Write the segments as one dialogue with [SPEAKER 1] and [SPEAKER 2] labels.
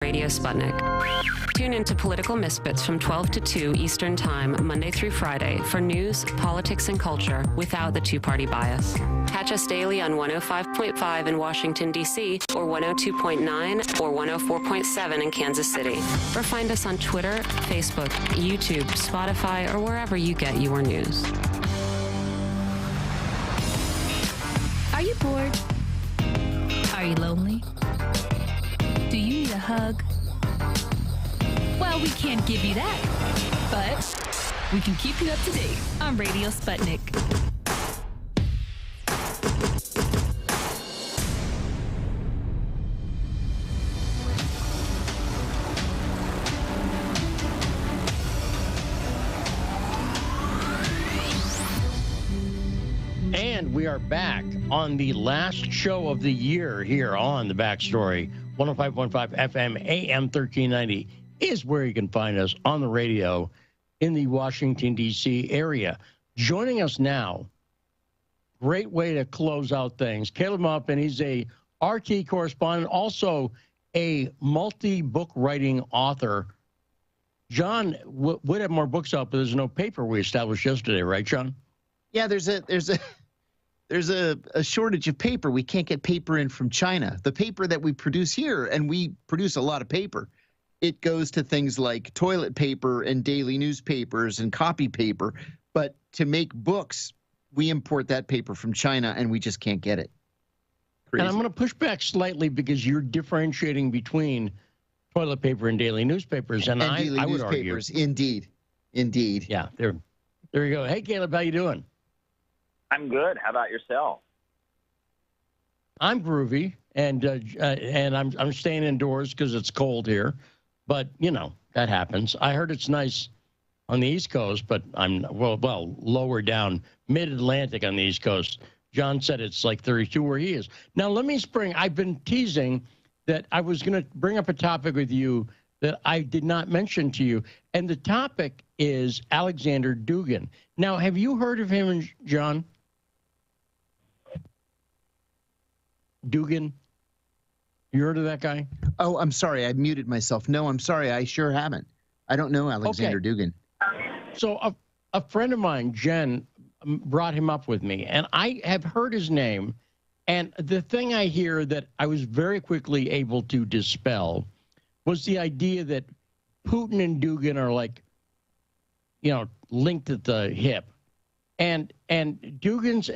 [SPEAKER 1] Radio Sputnik. Tune into Political Misfits from 12 to 2 Eastern Time, Monday through Friday, for news, politics, and culture without the two-party bias. Catch us daily on 105.5 in Washington, D.C., or 102.9 or 104.7 in Kansas City. Or find us on Twitter, Facebook, YouTube, Spotify, or wherever you get your news.
[SPEAKER 2] Are you bored? Are you lonely? Do you need a hug? Well, we can't give you that, but we can keep you up to date on Radio Sputnik.
[SPEAKER 3] And we are back on the last show of the year here on The Backstory. 105.5 FM, AM 1390 is where you can find us on the radio in the Washington, D.C. area. Joining us now, great way to close out things, Caleb Maupin. He's a RT correspondent, also a multi-book writing author. John would have more books out, but there's no paper we established yesterday, right, John?
[SPEAKER 4] Yeah, there's a shortage of paper. We can't get paper in from China. The paper that we produce here, and we produce a lot of paper, it goes to things like toilet paper and daily newspapers and copy paper. But to make books, we import that paper from China, and we just can't get it. Crazy.
[SPEAKER 3] And I'm going to push back slightly because you're differentiating between toilet paper and daily newspapers. And I would argue.
[SPEAKER 4] Indeed.
[SPEAKER 3] Yeah, there you go. Hey, Caleb, how you doing?
[SPEAKER 5] I'm good. How about yourself?
[SPEAKER 3] I'm groovy, and I'm staying indoors because it's cold here. But, you know, that happens. I heard it's nice on the East Coast, but I'm, well, lower down, mid-Atlantic on the East Coast. John said it's like 32 where he is. Now, let me spring. I've been teasing that I was going to bring up a topic with you that I did not mention to you. And the topic is Alexander Dugin. Now, have you heard of him, John? Dugin? You heard of that guy?
[SPEAKER 4] Oh, I'm sorry. I muted myself. No, I'm sorry. I sure haven't. I don't know Alexander Dugin.
[SPEAKER 3] So a friend of mine, Jen, brought him up with me, and I have heard his name. And the thing I hear that I was very quickly able to dispel was the idea that Putin and Dugin are like, you know, linked at the hip. And Dugin's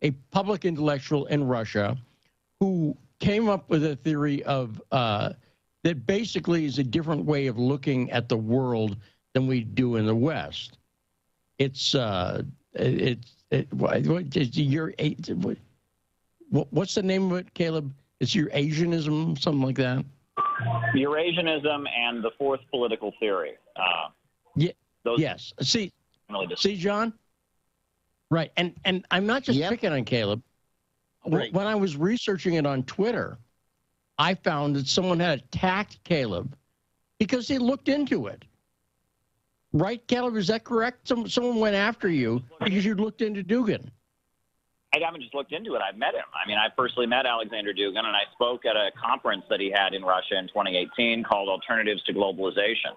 [SPEAKER 3] a public intellectual in Russia who came up with a theory of that basically is a different way of looking at the world than we do in the West. What's the name of it, Caleb? It's Eurasianism, something like that.
[SPEAKER 5] Eurasianism and the fourth political theory.
[SPEAKER 3] Yes. See, John? Right. And I'm not just picking on Caleb. Right. When I was researching it on Twitter, I found that someone had attacked Caleb because he looked into it. Right, Caleb? Is that correct? Someone went after you because you looked into Dugin.
[SPEAKER 5] I haven't just looked into it. I've met him. I mean, I personally met Alexander Dugin, and I spoke at a conference that he had in Russia in 2018 called Alternatives to Globalization.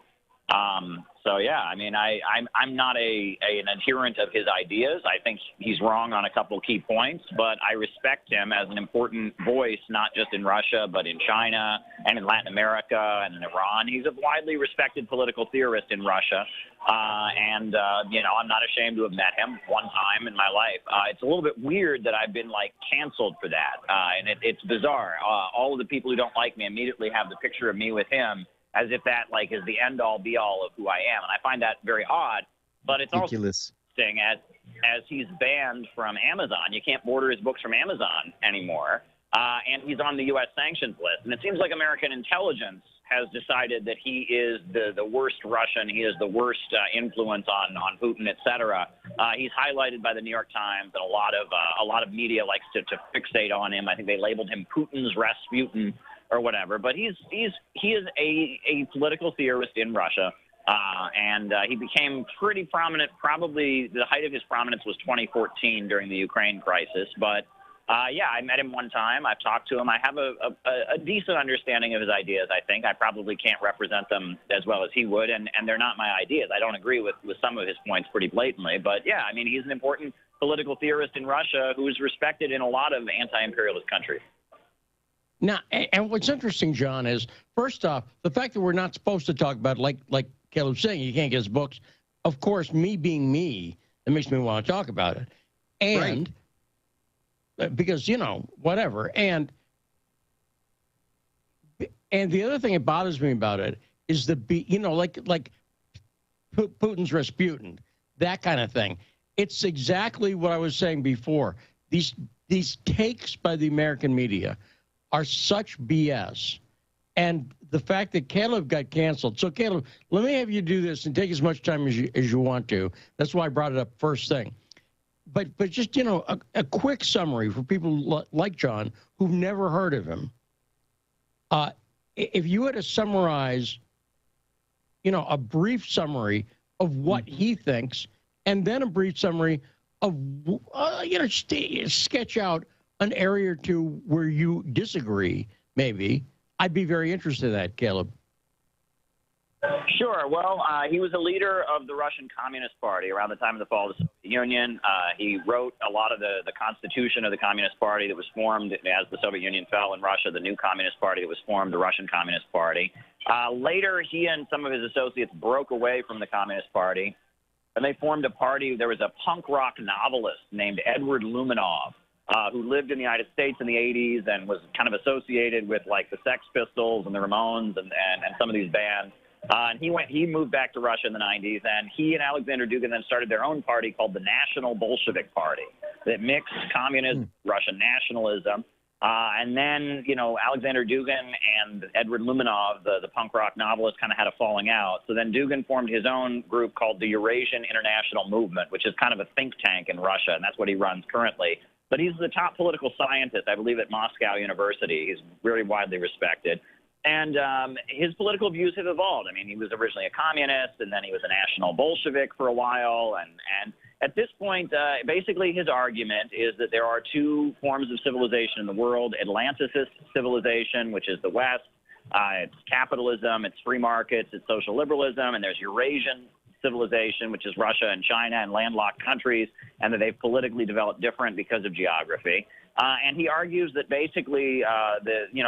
[SPEAKER 5] So, yeah, I mean, I'm not an adherent of his ideas. I think he's wrong on a couple key points, but I respect him as an important voice, not just in Russia, but in China and in Latin America and in Iran. He's a widely respected political theorist in Russia. You know, I'm not ashamed to have met him one time in my life. It's a little bit weird that I've been, like, canceled for that, and it's bizarre. All of the people who don't like me immediately have the picture of me with him, as if that, like, is the end-all, be-all of who I am. And I find that very odd, but it's
[SPEAKER 4] ridiculous.
[SPEAKER 5] Also interesting as he's banned from Amazon. You can't order his books from Amazon anymore, and he's on the U.S. sanctions list. And it seems like American intelligence has decided that he is the worst Russian. He is the worst influence on Putin, et cetera. He's highlighted by the New York Times, and a lot of media likes to fixate on him. I think they labeled him Putin's Rasputin or whatever. But he is a political theorist in Russia, and he became pretty prominent. Probably the height of his prominence was 2014 during the Ukraine crisis, but Yeah, I met him one time. I've talked to him. I have a decent understanding of his ideas, I think. I probably can't represent them as well as he would, and they're not my ideas. I don't agree with some of his points pretty blatantly. But, yeah, I mean, he's an important political theorist in Russia who's respected in a lot of anti-imperialist countries.
[SPEAKER 3] Now, and what's interesting, John, is, first off, the fact that we're not supposed to talk about, like Caleb's saying, you can't get his books. Of course, me being me, it makes me want to talk about it. And... Right. Because, you know, whatever. And the other thing that bothers me about it is like Putin's Rasputin, that kind of thing. It's exactly what I was saying before. These takes by the American media are such BS. And the fact that Caleb got canceled. So, Caleb, let me have you do this and take as much time as you want to. That's why I brought it up first thing. But just, you know, a quick summary for people like John who've never heard of him. If you had to summarize, you know, a brief summary of what he thinks, and then a brief summary of, you know, sketch out an area or two where you disagree, maybe, I'd be very interested in that, Caleb.
[SPEAKER 5] Sure. Well, he was a leader of the Russian Communist Party around the time of the fall of the Soviet Union. He wrote a lot of the constitution of the Communist Party that was formed as the Soviet Union fell in Russia, the new Communist Party that was formed, the Russian Communist Party. Later, he and some of his associates broke away from the Communist Party, and they formed a party. There was a punk rock novelist named Edward Luminov, who lived in the United States in the 80s and was kind of associated with, like, the Sex Pistols and the Ramones and some of these bands. And he moved back to Russia in the 90s, and he and Alexander Dugin then started their own party called the National Bolshevik Party that mixed communism, Russian nationalism. And then, you know, Alexander Dugin and Edward Luminov, the punk rock novelist, kind of had a falling out. So then Dugin formed his own group called the Eurasian International Movement, which is kind of a think tank in Russia, and that's what he runs currently. But he's the top political scientist, I believe, at Moscow University. He's very widely respected. And his political views have evolved. I mean, he was originally a communist, and then he was a national Bolshevik for a while. And at this point, basically his argument is that there are two forms of civilization in the world: Atlanticist civilization, which is the West. It's capitalism, it's free markets, it's social liberalism. And there's Eurasian civilization, which is Russia and China and landlocked countries, and that they've politically developed different because of geography. And he argues that basically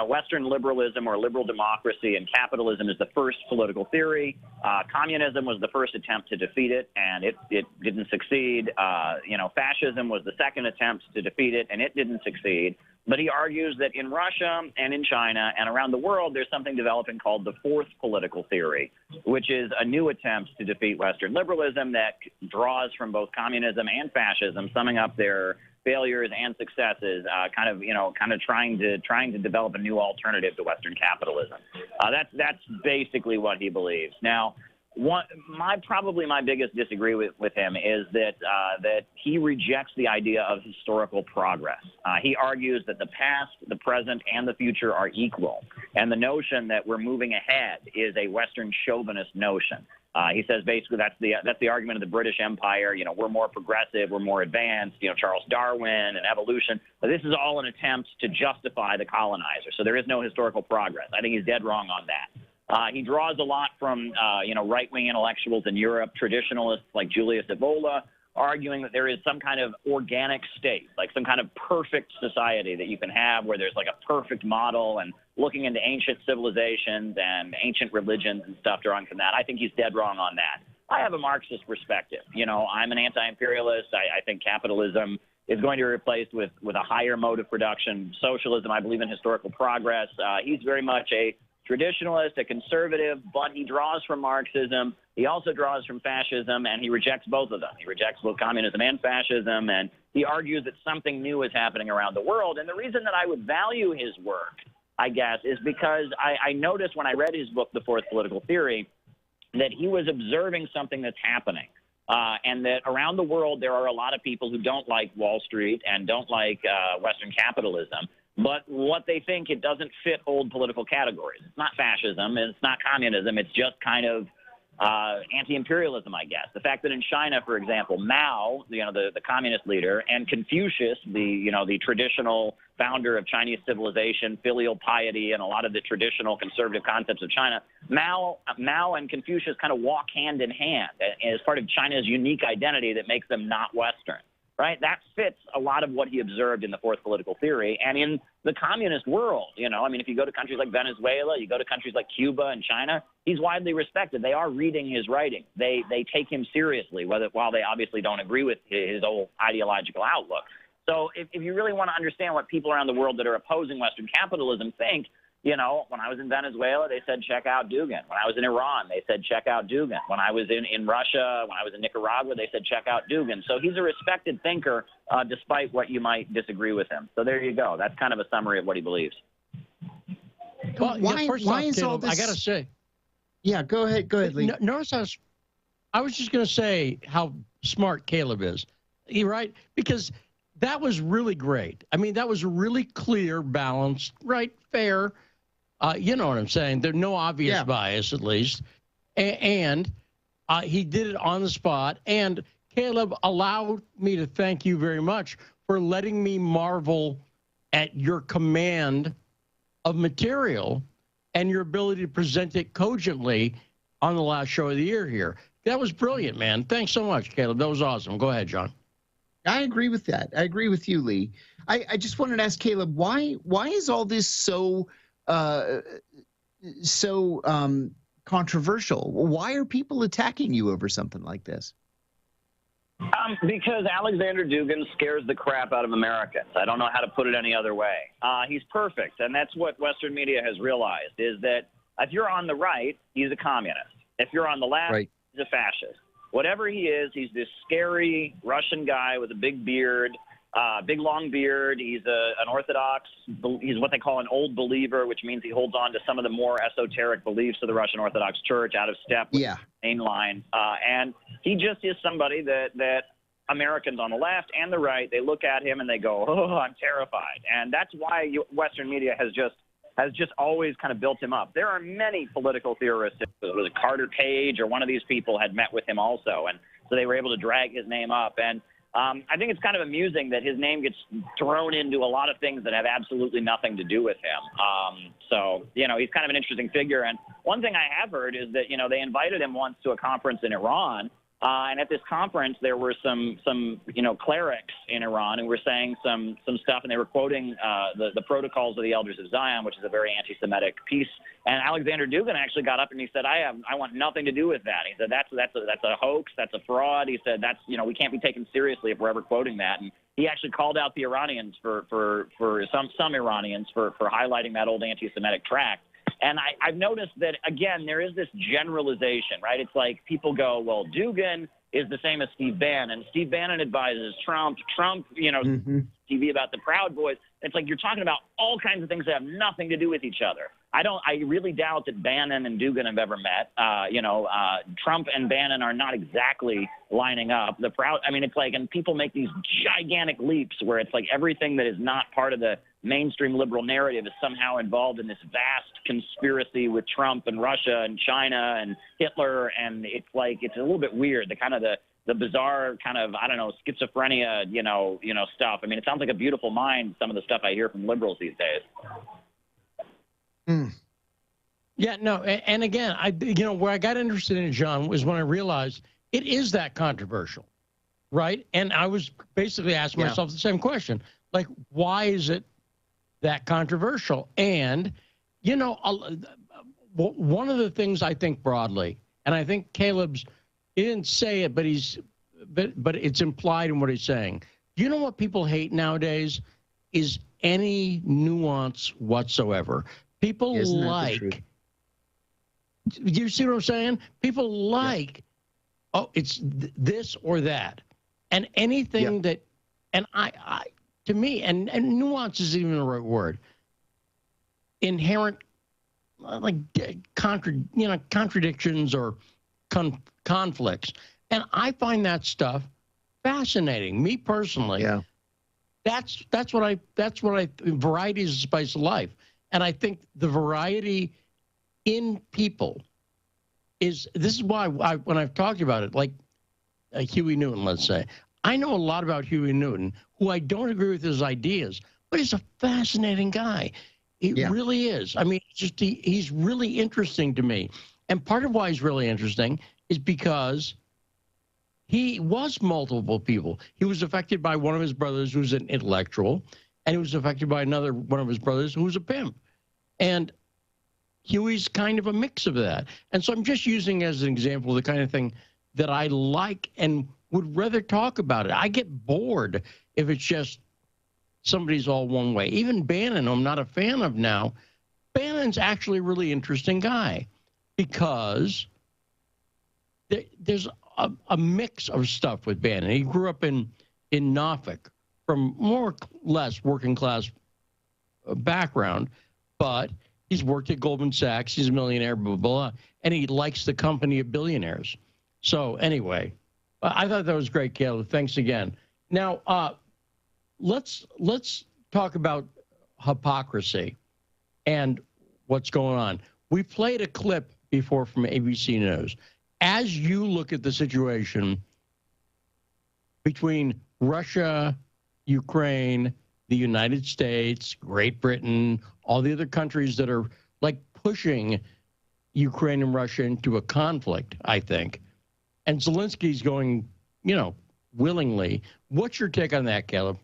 [SPEAKER 5] Western liberalism or liberal democracy and capitalism is the first political theory. Communism was the first attempt to defeat it, and it didn't succeed. Fascism was the second attempt to defeat it, and it didn't succeed. But he argues that in Russia and in China and around the world, there's something developing called the fourth political theory, which is a new attempt to defeat Western liberalism that draws from both communism and fascism, summing up their failures and successes, kind of trying to develop a new alternative to Western capitalism. That's basically what he believes. Now, probably my biggest disagreement with him is that he rejects the idea of historical progress. He argues that the past, the present, and the future are equal, and the notion that we're moving ahead is a Western chauvinist notion. He says basically that's the argument of the British Empire. You know, we're more progressive, we're more advanced. You know, Charles Darwin and evolution. But this is all an attempt to justify the colonizer. So there is no historical progress. I think he's dead wrong on that. He draws a lot from right-wing intellectuals in Europe, traditionalists like Julius Evola, arguing that there is some kind of organic state, like some kind of perfect society that you can have where there's like a perfect model, and looking into ancient civilizations and ancient religions and stuff drawing from that. I think he's dead wrong on that. I have a Marxist perspective. You know, I'm an anti-imperialist. I think capitalism is going to be replaced with a higher mode of production. Socialism, I believe in historical progress. He's very much a traditionalist, a conservative, but he draws from Marxism. He also draws from fascism, and he rejects both of them. He rejects both communism and fascism, and he argues that something new is happening around the world. And the reason that I would value his work, I guess, is because I noticed when I read his book, The Fourth Political Theory, that he was observing something that's happening. And that around the world there are a lot of people who don't like Wall Street and don't like Western capitalism. But what they think, it doesn't fit old political categories. It's not fascism, and it's not communism. It's just kind of anti-imperialism, I guess. The fact that in China, for example, Mao, the communist leader, and Confucius, the traditional founder of Chinese civilization, filial piety, and a lot of the traditional conservative concepts of China, Mao and Confucius kind of walk hand in hand as part of China's unique identity that makes them not Western. Right? That fits a lot of what he observed in the fourth political theory and in the communist world. I mean, if you go to countries like Venezuela, you go to countries like Cuba and China, he's widely respected. They are reading his writing. They take him seriously, while they obviously don't agree with his old ideological outlook. So if you really want to understand what people around the world that are opposing Western capitalism think, when I was in Venezuela, they said, check out Dugin. When I was in Iran, they said, check out Dugin. When I was in Russia, when I was in Nicaragua, they said, check out Dugin. So he's a respected thinker, despite what you might disagree with him. So there you go. That's kind of a summary of what he believes.
[SPEAKER 3] Well, why is all this? I got to say.
[SPEAKER 4] Yeah, go ahead, Lee.
[SPEAKER 3] Notice I was just going to say how smart Caleb is. Right? Because that was really great. I mean, that was really clear, balanced, right, fair. You know what I'm saying? There's no obvious bias, at least. And he did it on the spot. And Caleb allowed me to thank you very much for letting me marvel at your command of material and your ability to present it cogently on the last show of the year here. That was brilliant, man. Thanks so much, Caleb. That was awesome. Go ahead, John.
[SPEAKER 4] I agree with that. I agree with you, Lee. I just wanted to ask Caleb, why is all this so controversial? Why are people attacking you over something like this?
[SPEAKER 5] Because Alexander Dugin scares the crap out of Americans. I don't know how to put it any other way. He's perfect, and that's what Western media has realized, is that if you're on the right, he's a communist. If you're on the left, he's a fascist. Whatever he is, he's this scary Russian guy with a big beard, big long beard. He's an Orthodox. He's what they call an old believer, which means he holds on to some of the more esoteric beliefs of the Russian Orthodox Church, out of step with the main line. And he just is somebody that Americans on the left and the right, they look at him and they go, oh, I'm terrified. And that's why Western media has just always kind of built him up. There are many political theorists. It was Carter Page or one of these people had met with him also, and so they were able to drag his name up. And I think it's kind of amusing that his name gets thrown into a lot of things that have absolutely nothing to do with him. So, he's kind of an interesting figure. And one thing I have heard is that, they invited him once to a conference in Iran. And at this conference, there were some clerics in Iran who were saying some stuff, and they were quoting the Protocols of the Elders of Zion, which is a very anti-Semitic piece. And Alexander Dugin actually got up and he said, I want nothing to do with that. He said, that's a hoax, that's a fraud. He said, we can't be taken seriously if we're ever quoting that. And he actually called out the Iranians for some Iranians for highlighting that old anti-Semitic tract. And I've noticed that, again, there is this generalization, right? It's like people go, well, Dugin is the same as Steve Bannon. Steve Bannon advises Trump. Trump, TV about the Proud Boys. It's like you're talking about all kinds of things that have nothing to do with each other. I really doubt that Bannon and Dugin have ever met. Trump and Bannon are not exactly lining up. It's like, and people make these gigantic leaps where it's like everything that is not part of the mainstream liberal narrative is somehow involved in this vast conspiracy with Trump and Russia and China and Hitler. And it's like, it's a little bit weird, the bizarre kind of, I don't know, schizophrenia, stuff. I mean, it sounds like a beautiful mind, some of the stuff I hear from liberals these days.
[SPEAKER 3] Yeah, no, and again, where I got interested in it, John, was when I realized it is that controversial, right? And I was basically asking myself the same question, like, why is it that controversial? And, one of the things I think broadly, and I think Caleb's, he didn't say it, but it's implied in what he's saying. You know what people hate nowadays is any nuance whatsoever. People like, do you see what I'm saying? People like, it's this or that. And anything that, and I to me, and nuance is even the right word, inherent, like contradictions or conflicts. And I find that stuff fascinating. Me personally, that's what I variety is the spice of life. And I think the variety in people this is why when I've talked about it, like Huey Newton, let's say, I know a lot about Huey Newton, who I don't agree with his ideas, but he's a fascinating guy. He really is. I mean, he's really interesting to me. And part of why he's really interesting is because he was multiple people. He was affected by one of his brothers who's an intellectual, and he was affected by another one of his brothers who was a pimp. And Huey's kind of a mix of that. And so I'm just using as an example the kind of thing that I like and would rather talk about it. I get bored if it's just somebody's all one way. Even Bannon, who I'm not a fan of now, Bannon's actually a really interesting guy because there's a mix of stuff with Bannon. He grew up in Norfolk from more or less working class background, but he's worked at Goldman Sachs. He's a millionaire, blah, blah, blah, and he likes the company of billionaires. So anyway, I thought that was great, Caleb. Thanks again. Now, let's talk about hypocrisy and what's going on. We played a clip before from ABC News. As you look at the situation between Russia, Ukraine, the United States, Great Britain, all the other countries that are like pushing Ukraine and Russia into a conflict, I think, and Zelensky's going, willingly. What's your take on that, Caleb?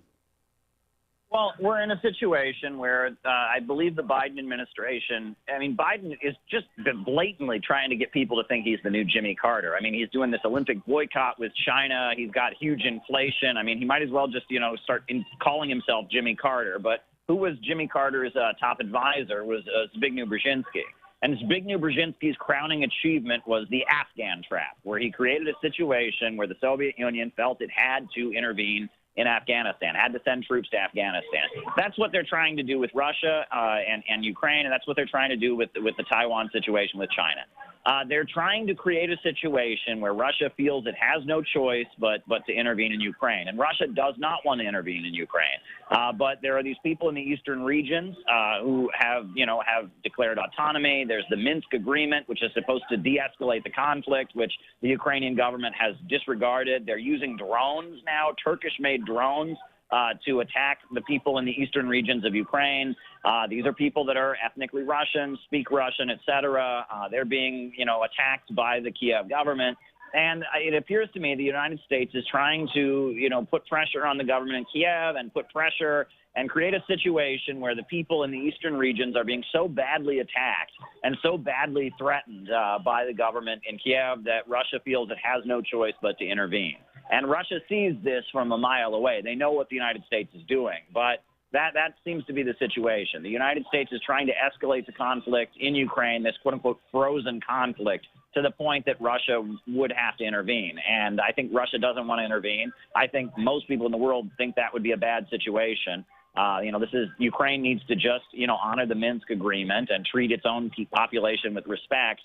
[SPEAKER 5] Well, we're in a situation where I believe the Biden administration, Biden is just been blatantly trying to get people to think he's the new Jimmy Carter. I mean, he's doing this Olympic boycott with China. He's got huge inflation. I mean, he might as well just, start calling himself Jimmy Carter. But who was Jimmy Carter's top advisor was Zbigniew Brzezinski. And Zbigniew Brzezinski's crowning achievement was the Afghan trap, where he created a situation where the Soviet Union felt it had to intervene in Afghanistan, had to send troops to Afghanistan. That's what they're trying to do with Russia and Ukraine, and that's what they're trying to do with the Taiwan situation with China. They're trying to create a situation where Russia feels it has no choice but to intervene in Ukraine. And Russia does not want to intervene in Ukraine. But there are these people in the eastern regions who have declared autonomy. There's the Minsk Agreement, which is supposed to de-escalate the conflict, which the Ukrainian government has disregarded. They're using drones now, Turkish-made drones, to attack the people in the eastern regions of Ukraine. These are people that are ethnically Russian, speak Russian, et cetera. They're being, attacked by the Kiev government. And it appears to me the United States is trying to, put pressure on the government in Kiev and put pressure and create a situation where the people in the eastern regions are being so badly attacked and so badly threatened by the government in Kiev that Russia feels it has no choice but to intervene. And Russia sees this from a mile away. They know what the United States is doing, but that seems to be the situation. The United States is trying to escalate the conflict in Ukraine, this quote-unquote frozen conflict, to the point that Russia would have to intervene. And I think Russia doesn't want to intervene. I think most people in the world think that would be a bad situation. Ukraine needs to just, honor the Minsk Agreement and treat its own population with respect.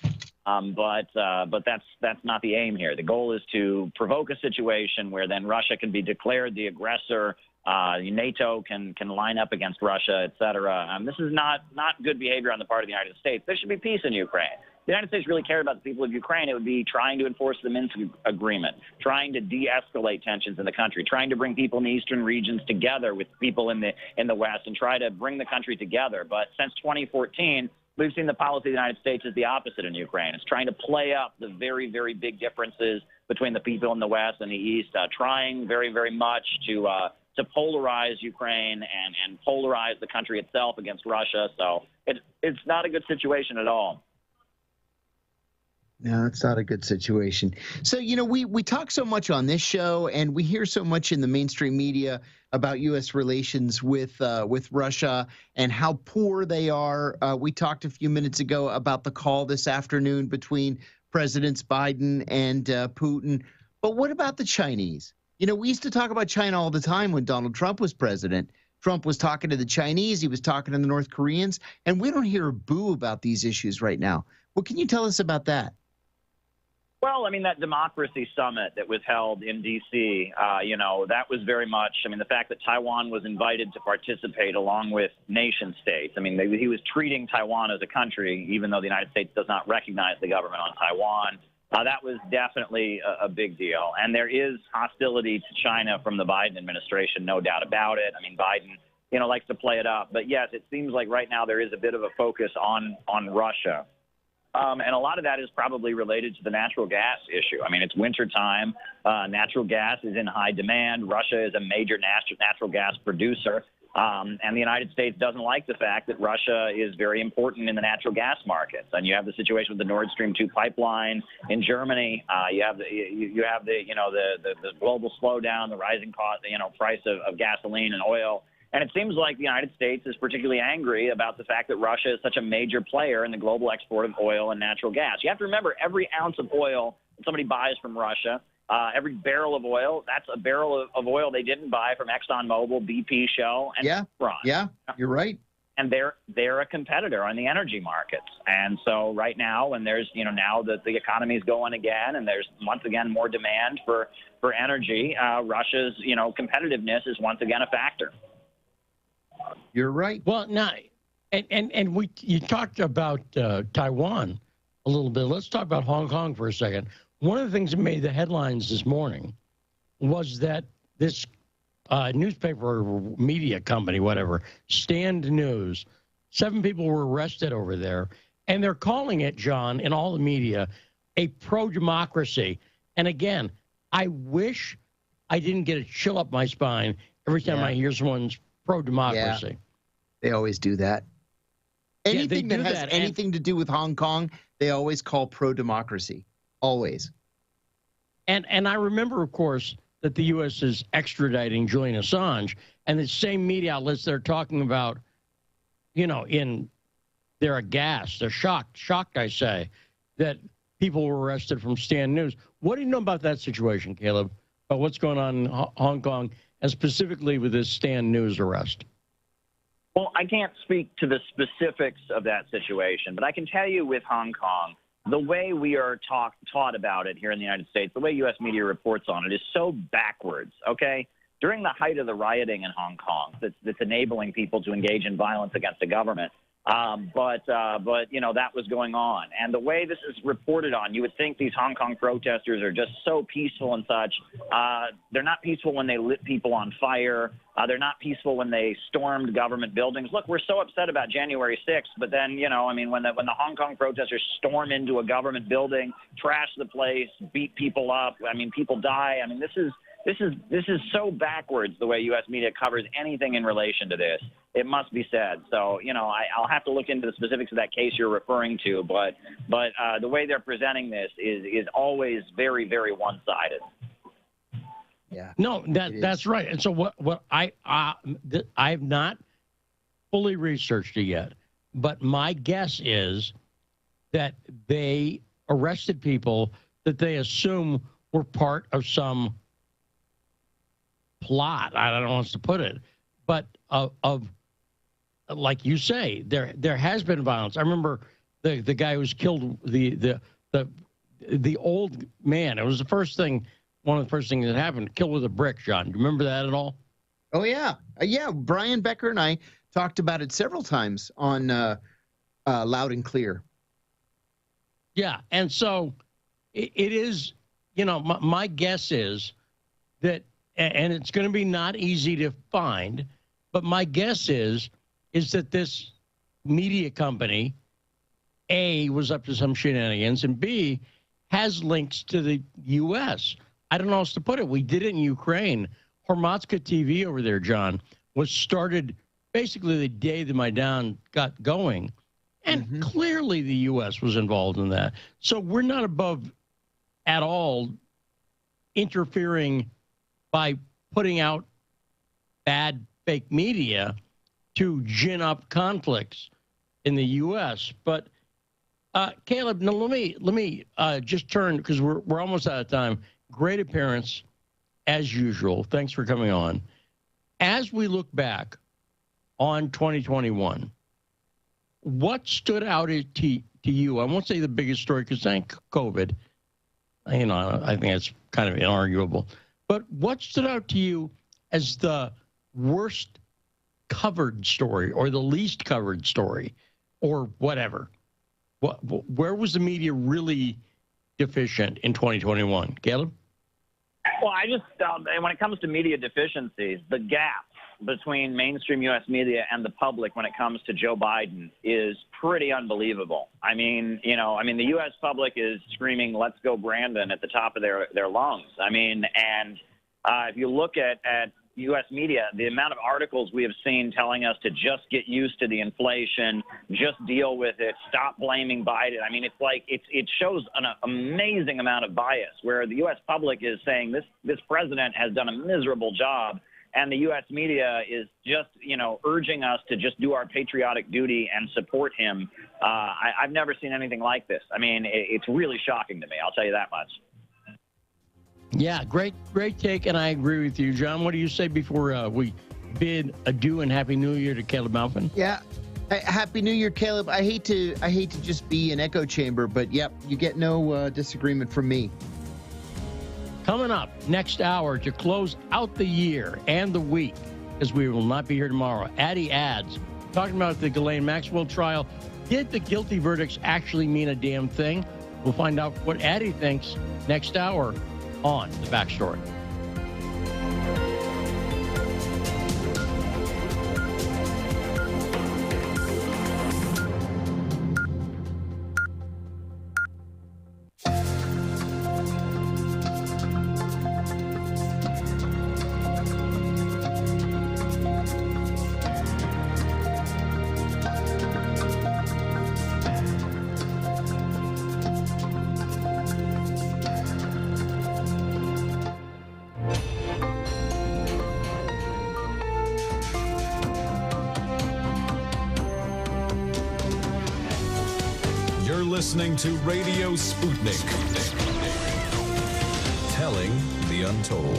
[SPEAKER 5] But that's not the aim here. The goal is to provoke a situation where then Russia can be declared the aggressor. NATO can line up against Russia, et cetera. This is not good behavior on the part of the United States. There should be peace in Ukraine. If the United States really cared about the people of Ukraine, it would be trying to enforce the Minsk Agreement, trying to de-escalate tensions in the country, trying to bring people in the eastern regions together with people in the West and try to bring the country together. But since 2014, we've seen the policy of the United States is the opposite in Ukraine. It's trying to play up the very, very big differences between the people in the West and the East, trying very, very much to polarize Ukraine and polarize the country itself against Russia. So it's not a good situation at all.
[SPEAKER 4] No, it's not a good situation. So, we talk so much on this show and we hear so much in the mainstream media about U.S. relations with Russia and how poor they are. We talked a few minutes ago about the call this afternoon between Presidents Biden and Putin. But what about the Chinese? We used to talk about China all the time when Donald Trump was president. Trump was talking to the Chinese. He was talking to the North Koreans. And we don't hear a boo about these issues right now. What can you tell us about that?
[SPEAKER 5] Well, I mean, that democracy summit that was held in D.C., that was very much, the fact that Taiwan was invited to participate along with nation states. He was treating Taiwan as a country, even though the United States does not recognize the government on Taiwan. That was definitely a big deal. And there is hostility to China from the Biden administration, no doubt about it. Biden, likes to play it up. But, yes, it seems like right now there is a bit of a focus on Russia. And a lot of that is probably related to the natural gas issue. It's wintertime. Natural gas is in high demand. Russia is a major natural gas producer. And the United States doesn't like the fact that Russia is very important in the natural gas markets. And you have the situation with the Nord Stream 2 pipeline in Germany. You have the global slowdown, the rising cost, price of gasoline and oil. And it seems like the United States is particularly angry about the fact that Russia is such a major player in the global export of oil and natural gas. You have to remember, every ounce of oil that somebody buys from Russia, every barrel of oil, that's a barrel of oil they didn't buy from ExxonMobil, BP, Shell, and Chevron.
[SPEAKER 4] Yeah, you're right.
[SPEAKER 5] And they're a competitor on the energy markets. And so right now, when there's, now that the economy is going again and there's once again more demand for energy, Russia's, competitiveness is once again a factor.
[SPEAKER 4] You're right.
[SPEAKER 3] Well, now, you talked about Taiwan a little bit. Let's talk about Hong Kong for a second. One of the things that made the headlines this morning was that this newspaper or media company, whatever, Stand News, 7 people were arrested over there, and they're calling it, John, in all the media, a pro-democracy. And again, I wish I didn't get a chill up my spine every time I hear someone's pro-democracy.
[SPEAKER 4] Yeah. They always do that. Anything that has anything to do with Hong Kong, they always call pro-democracy. Always.
[SPEAKER 3] And I remember, of course, that the U.S. is extraditing Julian Assange, and the same media outlets they're talking about, they're aghast, they're shocked, I say, that people were arrested from Stand News. What do you know about that situation, Caleb, about what's going on in Hong Kong, and specifically with this Stand News arrest?
[SPEAKER 5] Well, I can't speak to the specifics of that situation, but I can tell you with Hong Kong, the way we are taught about it here in the United States, the way U.S. media reports on it is so backwards, okay? During the height of the rioting in Hong Kong that's enabling people to engage in violence against the government, but that was going on. And the way this is reported on, you would think these Hong Kong protesters are just so peaceful and such. They're not peaceful when they lit people on fire. They're not peaceful when they stormed government buildings. Look, we're so upset about January 6th, but then, when the Hong Kong protesters storm into a government building, trash the place, beat people up, people die. This is so backwards the way U.S. media covers anything in relation to this. It must be said. So, I'll have to look into the specifics of that case you're referring to, but the way they're presenting this is always very, very one-sided.
[SPEAKER 4] Yeah.
[SPEAKER 3] No, that's right. And so what I've not fully researched it yet, but my guess is that they arrested people that they assume were part of some plot. I don't know how to put it, but of like you say, there has been violence. I remember the guy who was killed, the old man. It was one of the first things that happened, killed with a brick, John. Do you remember that at all?
[SPEAKER 4] Oh, yeah. Brian Becker and I talked about it several times on Loud and Clear.
[SPEAKER 3] Yeah, and so it is, my guess is that, and it's going to be not easy to find, but my guess is that this media company, A, was up to some shenanigans, and B, has links to the U.S. I don't know how else to put it. We did it in Ukraine. Hormatska TV over there, John, was started basically the day the Maidan got going. And clearly the U.S. was involved in that. So we're not above at all interfering by putting out bad fake media to gin up conflicts in the U.S. But Caleb, now let me just turn, because we're almost out of time. Great appearance, as usual. Thanks for coming on. As we look back on 2021, what stood out to you? I won't say the biggest story because thank COVID, You know, I think it's kind of inarguable. But what stood out to you as the worst covered story or the least covered story or whatever? Where was the media really deficient in 2021? Caleb?
[SPEAKER 5] Well, I just, when it comes to media deficiencies, the gap between mainstream U.S. media and the public when it comes to Joe Biden is pretty unbelievable. I mean, the U.S. public is screaming, "Let's go, Brandon," at the top of their lungs. I mean, and if you look at U.S. media, the amount of articles we have seen telling us to just get used to the inflation, just deal with it, stop blaming Biden. I mean, it's like it shows an amazing amount of bias where the U.S. public is saying this president has done a miserable job, and the U.S. media is just, urging us to just do our patriotic duty and support him. I've never seen anything like this. I mean, it's really shocking to me. I'll tell you that much.
[SPEAKER 3] Yeah, great take, and I agree with you. John, what do you say before we bid adieu and Happy New Year to Caleb Maupin?
[SPEAKER 4] Yeah, Happy New Year, Caleb. I hate to just be an echo chamber, but yep, you get no disagreement from me.
[SPEAKER 3] Coming up next hour to close out the year and the week, as we will not be here tomorrow, Addie Adds, talking about the Ghislaine Maxwell trial. Did the guilty verdicts actually mean a damn thing? We'll find out what Addie thinks next hour on The Backstory.
[SPEAKER 6] Listening to Radio Sputnik. Telling the untold.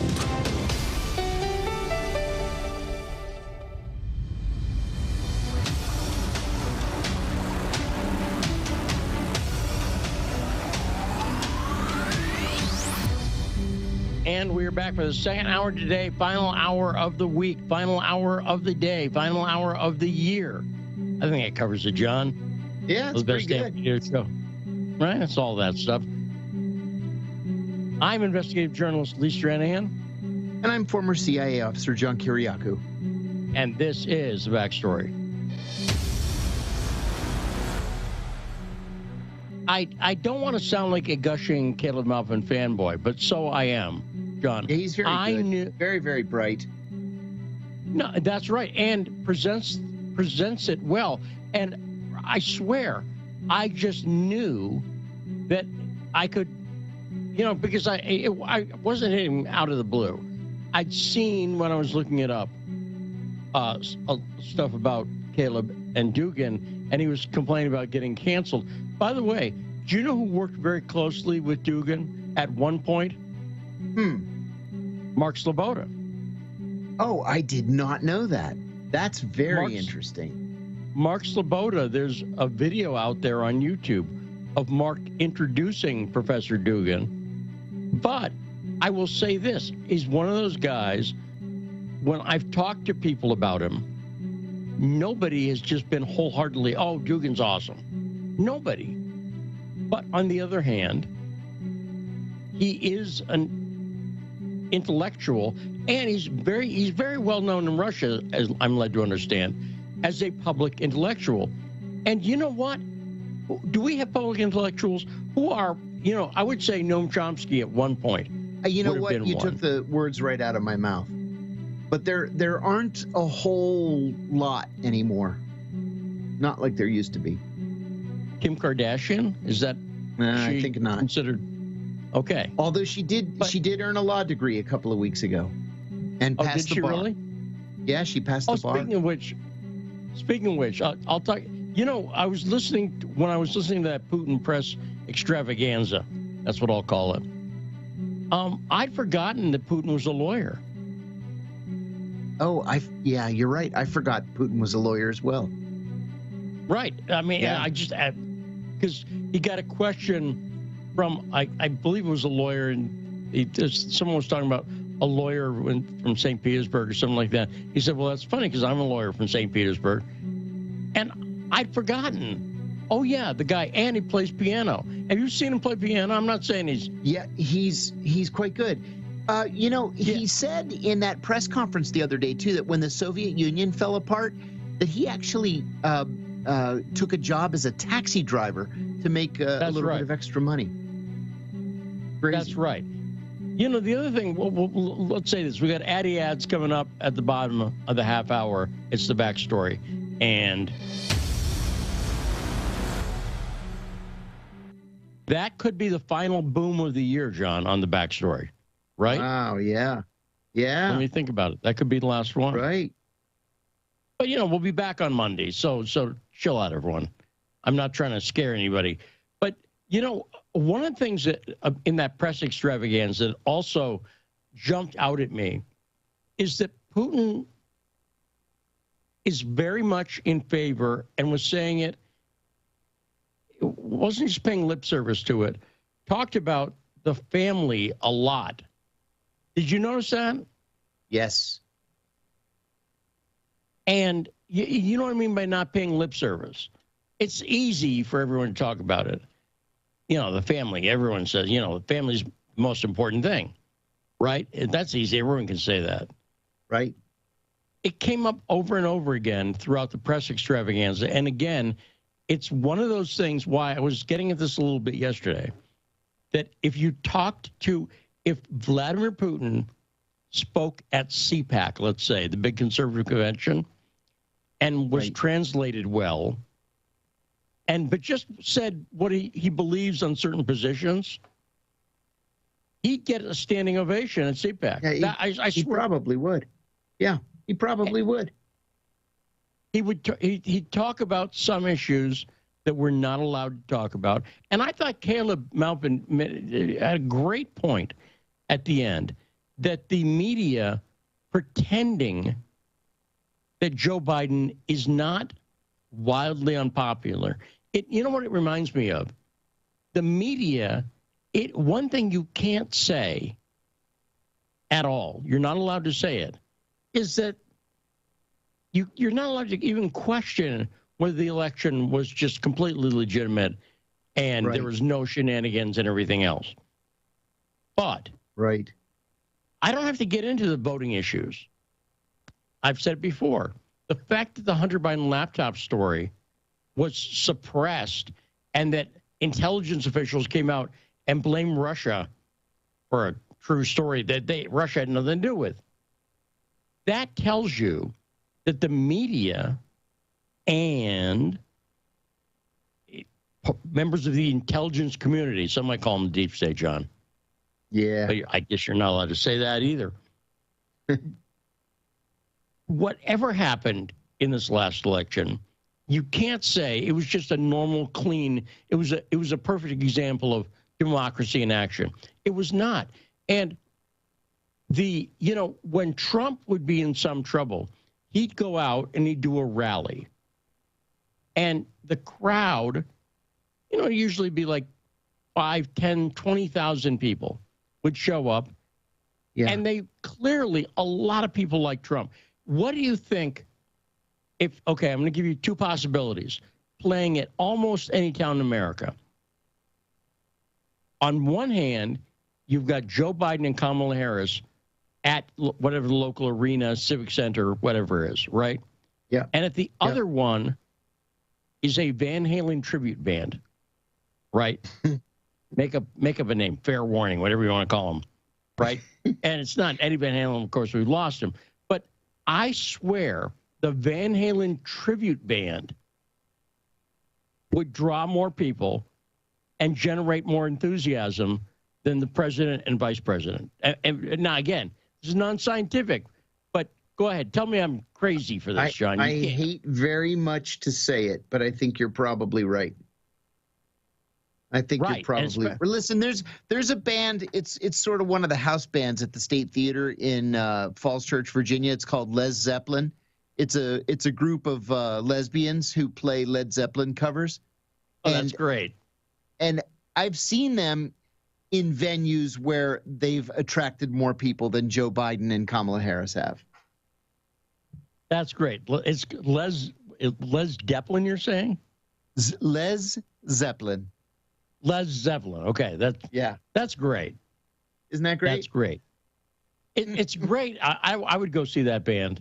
[SPEAKER 3] And we're back for the second hour today, final hour of the week, final hour of the day, final hour of the year. I think that covers it, John.
[SPEAKER 4] Yeah, it's pretty good.
[SPEAKER 3] Show. Right? That's all that stuff. I'm investigative journalist Lee Stranahan.
[SPEAKER 4] And I'm former CIA officer John Kiriakou.
[SPEAKER 3] And this is The Backstory. I don't want to sound like a gushing Caleb Maupin fanboy, but so I am, John.
[SPEAKER 4] Yeah, he's very good. Very, very bright.
[SPEAKER 3] No, that's right. And presents it well. And I swear, I just knew that I could, because I wasn't hitting out of the blue. I'd seen when I was looking it up stuff about Caleb and Dugin, and he was complaining about getting canceled. By the way, do you know who worked very closely with Dugin at one point? Mark Sloboda.
[SPEAKER 4] Oh, I did not know that. That's very interesting.
[SPEAKER 3] Mark Sloboda, there's a video out there on YouTube of Mark introducing Professor Dugin. But I will say this, he's one of those guys, when I've talked to people about him, nobody has just been wholeheartedly, oh, Dugin's awesome. Nobody. But on the other hand, he is an intellectual, and he's very well known in Russia, as I'm led to understand, as a public intellectual. And you know what? Do we have public intellectuals who are, I would say Noam Chomsky at one point.
[SPEAKER 4] You know what? You took the words right out of my mouth. But there aren't a whole lot anymore. Not like there used to be.
[SPEAKER 3] Kim Kardashian? Is that
[SPEAKER 4] I think not
[SPEAKER 3] considered? Okay.
[SPEAKER 4] Although she did earn a law degree a couple of weeks ago, and passed the bar.
[SPEAKER 3] Did she really?
[SPEAKER 4] Yeah, she passed the bar.
[SPEAKER 3] Speaking of which, I'll talk. I was listening when I was listening to that Putin press extravaganza. That's what I'll call it. I'd forgotten that Putin was a lawyer.
[SPEAKER 4] Oh, yeah, you're right. I forgot Putin was a lawyer as well.
[SPEAKER 3] Right. I mean, yeah. I just because he got a question from, I believe it was a lawyer, and someone was talking about a lawyer from St. Petersburg or something like that. He said, well, that's funny because I'm a lawyer from St. Petersburg. And I'd forgotten. Oh, yeah, the guy, and he plays piano. Have you seen him play piano? I'm not saying he's...
[SPEAKER 4] Yeah, he's quite good. He said in that press conference the other day, too, that when the Soviet Union fell apart, that he actually took a job as a taxi driver to make a little bit of extra money. Crazy.
[SPEAKER 3] That's right. You know, the other thing, let's say this. We got Addy ads coming up at the bottom of the half hour. It's the backstory. And that could be the final boom of the year, John, on the backstory. Right?
[SPEAKER 4] Wow, yeah. Yeah.
[SPEAKER 3] Let me think about it. That could be the last one.
[SPEAKER 4] Right.
[SPEAKER 3] But, you know, we'll be back on Monday. So chill out, everyone. I'm not trying to scare anybody. But, you know, one of the things that in that press extravaganza that also jumped out at me is that Putin is very much in favor and was saying it, wasn't just paying lip service to it, talked about the family a lot. Did you notice that?
[SPEAKER 4] Yes.
[SPEAKER 3] And you know what I mean by not paying lip service? It's easy for everyone to talk about it. You know, the family, everyone says, you know, the family's the most important thing, right? And that's easy. Everyone can say that.
[SPEAKER 4] Right.
[SPEAKER 3] It came up over and over again throughout the press extravaganza. And again, it's one of those things why I was getting at this a little bit yesterday, that if Vladimir Putin spoke at CPAC, let's say, the big conservative convention, and was translated well, but just said what he believes on certain positions, he'd get a standing ovation at CPAC.
[SPEAKER 4] Yeah,
[SPEAKER 3] I
[SPEAKER 4] he
[SPEAKER 3] swear.
[SPEAKER 4] probably would. Yeah, he probably would.
[SPEAKER 3] He'd talk about some issues that we're not allowed to talk about. And I thought Caleb Maupin had a great point at the end, that the media pretending that Joe Biden is not wildly unpopular. You know what it reminds me of? The media, one thing you can't say at all, you're not allowed to say it, is that you're not allowed to even question whether the election was just completely legitimate and there was no shenanigans and everything else. But I don't have to get into the voting issues. I've said it before. The fact that the Hunter Biden laptop story was suppressed and that intelligence officials came out and blamed Russia for a true story that Russia had nothing to do with, that tells you that the media and members of the intelligence community, some might call them the deep state, John.
[SPEAKER 4] Yeah.
[SPEAKER 3] But I guess you're not allowed to say that either. Whatever happened in this last election, you can't say it was just a normal, clean, it was a perfect example of democracy in action. It was not. And when Trump would be in some trouble, he'd go out and he'd do a rally. And the crowd, usually be like 5, 10, 20,000 people would show up. Yeah. And a lot of people like Trump. What do you think I'm going to give you two possibilities, playing at almost any town in America. On one hand, you've got Joe Biden and Kamala Harris at whatever the local arena, civic center, whatever it is, right?
[SPEAKER 4] Yeah.
[SPEAKER 3] And at the other one is a Van Halen tribute band, right? Make up a name, Fair Warning, whatever you want to call them, right? And it's not Eddie Van Halen, of course, we've lost him. But I swear the Van Halen tribute band would draw more people and generate more enthusiasm than the president and vice president. And now, again, this is non-scientific, but go ahead. Tell me I'm crazy for this, John.
[SPEAKER 4] I hate very much to say it, but I think you're probably right. I think you're probably right. Listen, there's a band. It's sort of one of the house bands at the State Theater in Falls Church, Virginia. It's called Led Zeppelin. It's a group of lesbians who play Led Zeppelin covers.
[SPEAKER 3] Oh, that's great.
[SPEAKER 4] And I've seen them in venues where they've attracted more people than Joe Biden and Kamala Harris have.
[SPEAKER 3] That's great. It's Les Zeppelin, you're saying?
[SPEAKER 4] Les Zeppelin.
[SPEAKER 3] Les Zeppelin. Okay, that's great.
[SPEAKER 4] Isn't that great?
[SPEAKER 3] That's great. It's great. I would go see that band,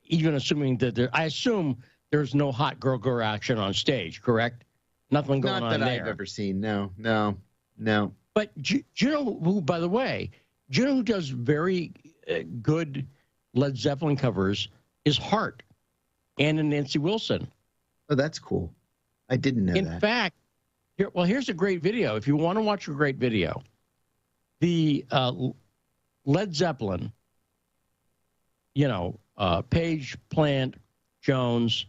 [SPEAKER 3] even assuming that I assume there's no hot girl action on stage, correct? Nothing going on there.
[SPEAKER 4] Not that I've ever seen. No.
[SPEAKER 3] But do you know who, by the way, do you know who does very good Led Zeppelin covers is Heart, Ann and Nancy Wilson.
[SPEAKER 4] Oh, that's cool. I didn't know that.
[SPEAKER 3] In fact, here's a great video. If you want to watch a great video, the Led Zeppelin, Page, Plant, Jones,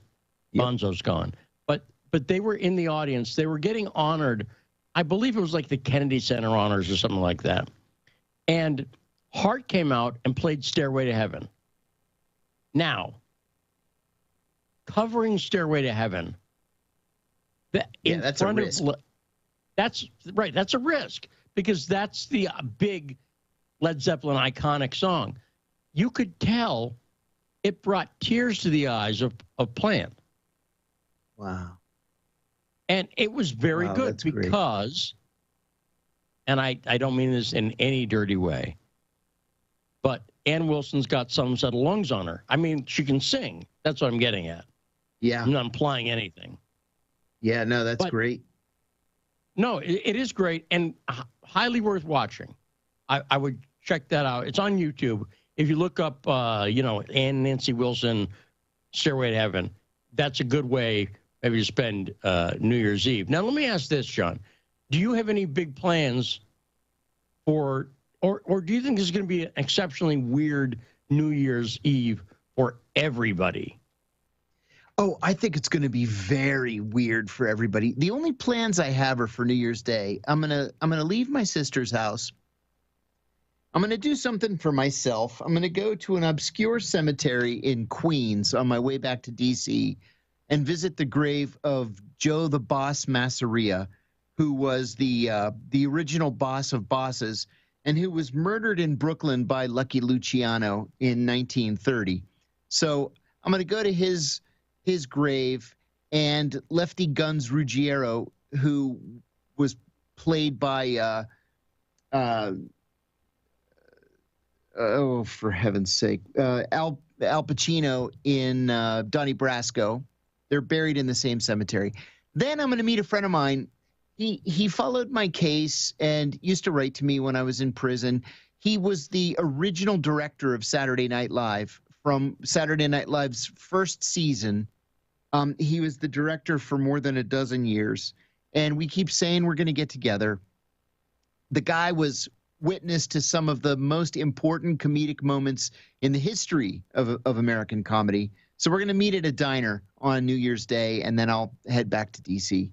[SPEAKER 3] Bonzo's gone. But they were in the audience. They were getting honored. I believe it was like the Kennedy Center honors or something like that. And Heart came out and played Stairway to Heaven. Now, covering Stairway to Heaven,
[SPEAKER 4] that's a risk.
[SPEAKER 3] That's right. That's a risk because that's the big Led Zeppelin iconic song. You could tell it brought tears to the eyes of Plant.
[SPEAKER 4] Wow.
[SPEAKER 3] And it was very good because, and I don't mean this in any dirty way, but Ann Wilson's got some set of lungs on her. I mean, she can sing. That's what I'm getting at.
[SPEAKER 4] Yeah.
[SPEAKER 3] I'm not implying anything.
[SPEAKER 4] Yeah, no, that's great.
[SPEAKER 3] No, it is great and highly worth watching. I would check that out. It's on YouTube. If you look up, Ann Nancy Wilson, Stairway to Heaven, that's a good way maybe to spend New Year's Eve. Now, let me ask this, John. Do you have any big plans for, or do you think this is going to be an exceptionally weird New Year's Eve for everybody?
[SPEAKER 4] Oh, I think it's going to be very weird for everybody. The only plans I have are for New Year's Day. I'm gonna leave my sister's house. I'm going to do something for myself. I'm going to go to an obscure cemetery in Queens on my way back to D.C. and visit the grave of Joe the Boss Masseria, who was the original boss of bosses and who was murdered in Brooklyn by Lucky Luciano in 1930. So I'm going to go to his grave, and Lefty Guns Ruggiero, who was played by for heaven's sake, Al Pacino in Donnie Brasco. They're buried in the same cemetery. Then I'm going to meet a friend of mine. He followed my case and used to write to me when I was in prison. He was the original director of Saturday Night Live from Saturday Night Live's first season. He was the director for more than a dozen years, and we keep saying we're going to get together. The guy was witness to some of the most important comedic moments in the history of American comedy. So we're going to meet at a diner on New Year's Day, and then I'll head back to D.C.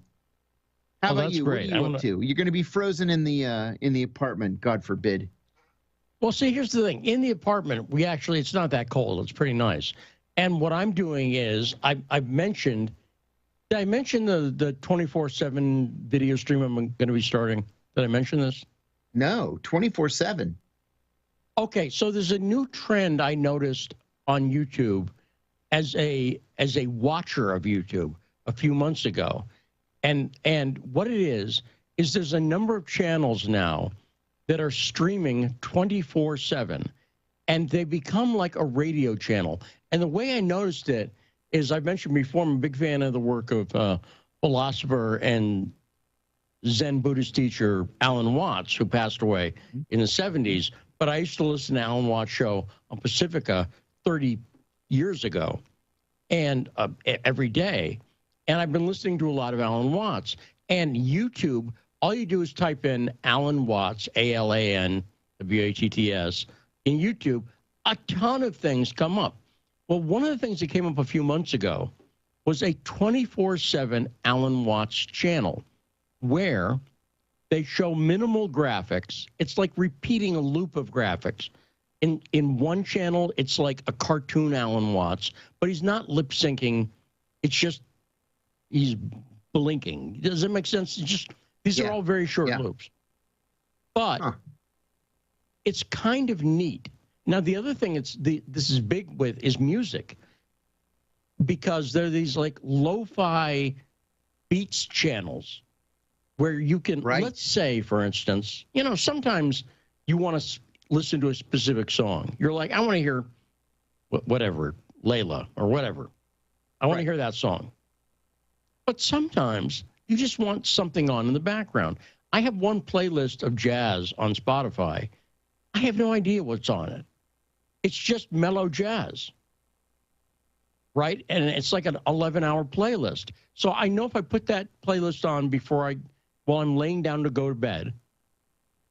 [SPEAKER 4] How about you?
[SPEAKER 3] Great.
[SPEAKER 4] What are you up to? You're going to be frozen in the apartment, God forbid.
[SPEAKER 3] Well, see, here's the thing. In the apartment, it's not that cold. It's pretty nice. And what I'm doing is I've mentioned, did I mention the 24/7 video stream I'm going to be starting? Did I mention this?
[SPEAKER 4] No, 24/7.
[SPEAKER 3] Okay, so there's a new trend I noticed on YouTube as a watcher of YouTube a few months ago. And what it is there's a number of channels now that are streaming 24/7, and they become like a radio channel. And the way I noticed it is, I mentioned before, I'm a big fan of the work of philosopher and Zen Buddhist teacher Alan Watts, who passed away in the 70s. But I used to listen to Alan Watts' show on Pacifica 30 years ago, and every day. And I've been listening to a lot of Alan Watts. And YouTube, all you do is type in Alan Watts, ALAN, WATTS, in YouTube, a ton of things come up. Well, one of the things that came up a few months ago was a 24/7 Alan Watts channel where they show minimal graphics. It's like repeating a loop of graphics. In one channel, it's like a cartoon Alan Watts, but he's not lip syncing. It's just he's blinking. Does it make sense? These are all very short loops. But it's kind of neat. Now, the other thing this is big with is music, because there are these like lo-fi beats channels where you can, let's say, for instance, sometimes you want to listen to a specific song. You're like, I want to hear whatever, Layla or whatever. I want to hear that song. But sometimes you just want something on in the background. I have one playlist of jazz on Spotify. I have no idea what's on it. It's just mellow jazz, right? And it's like an 11-hour playlist. So I know if I put that playlist on while I'm laying down to go to bed,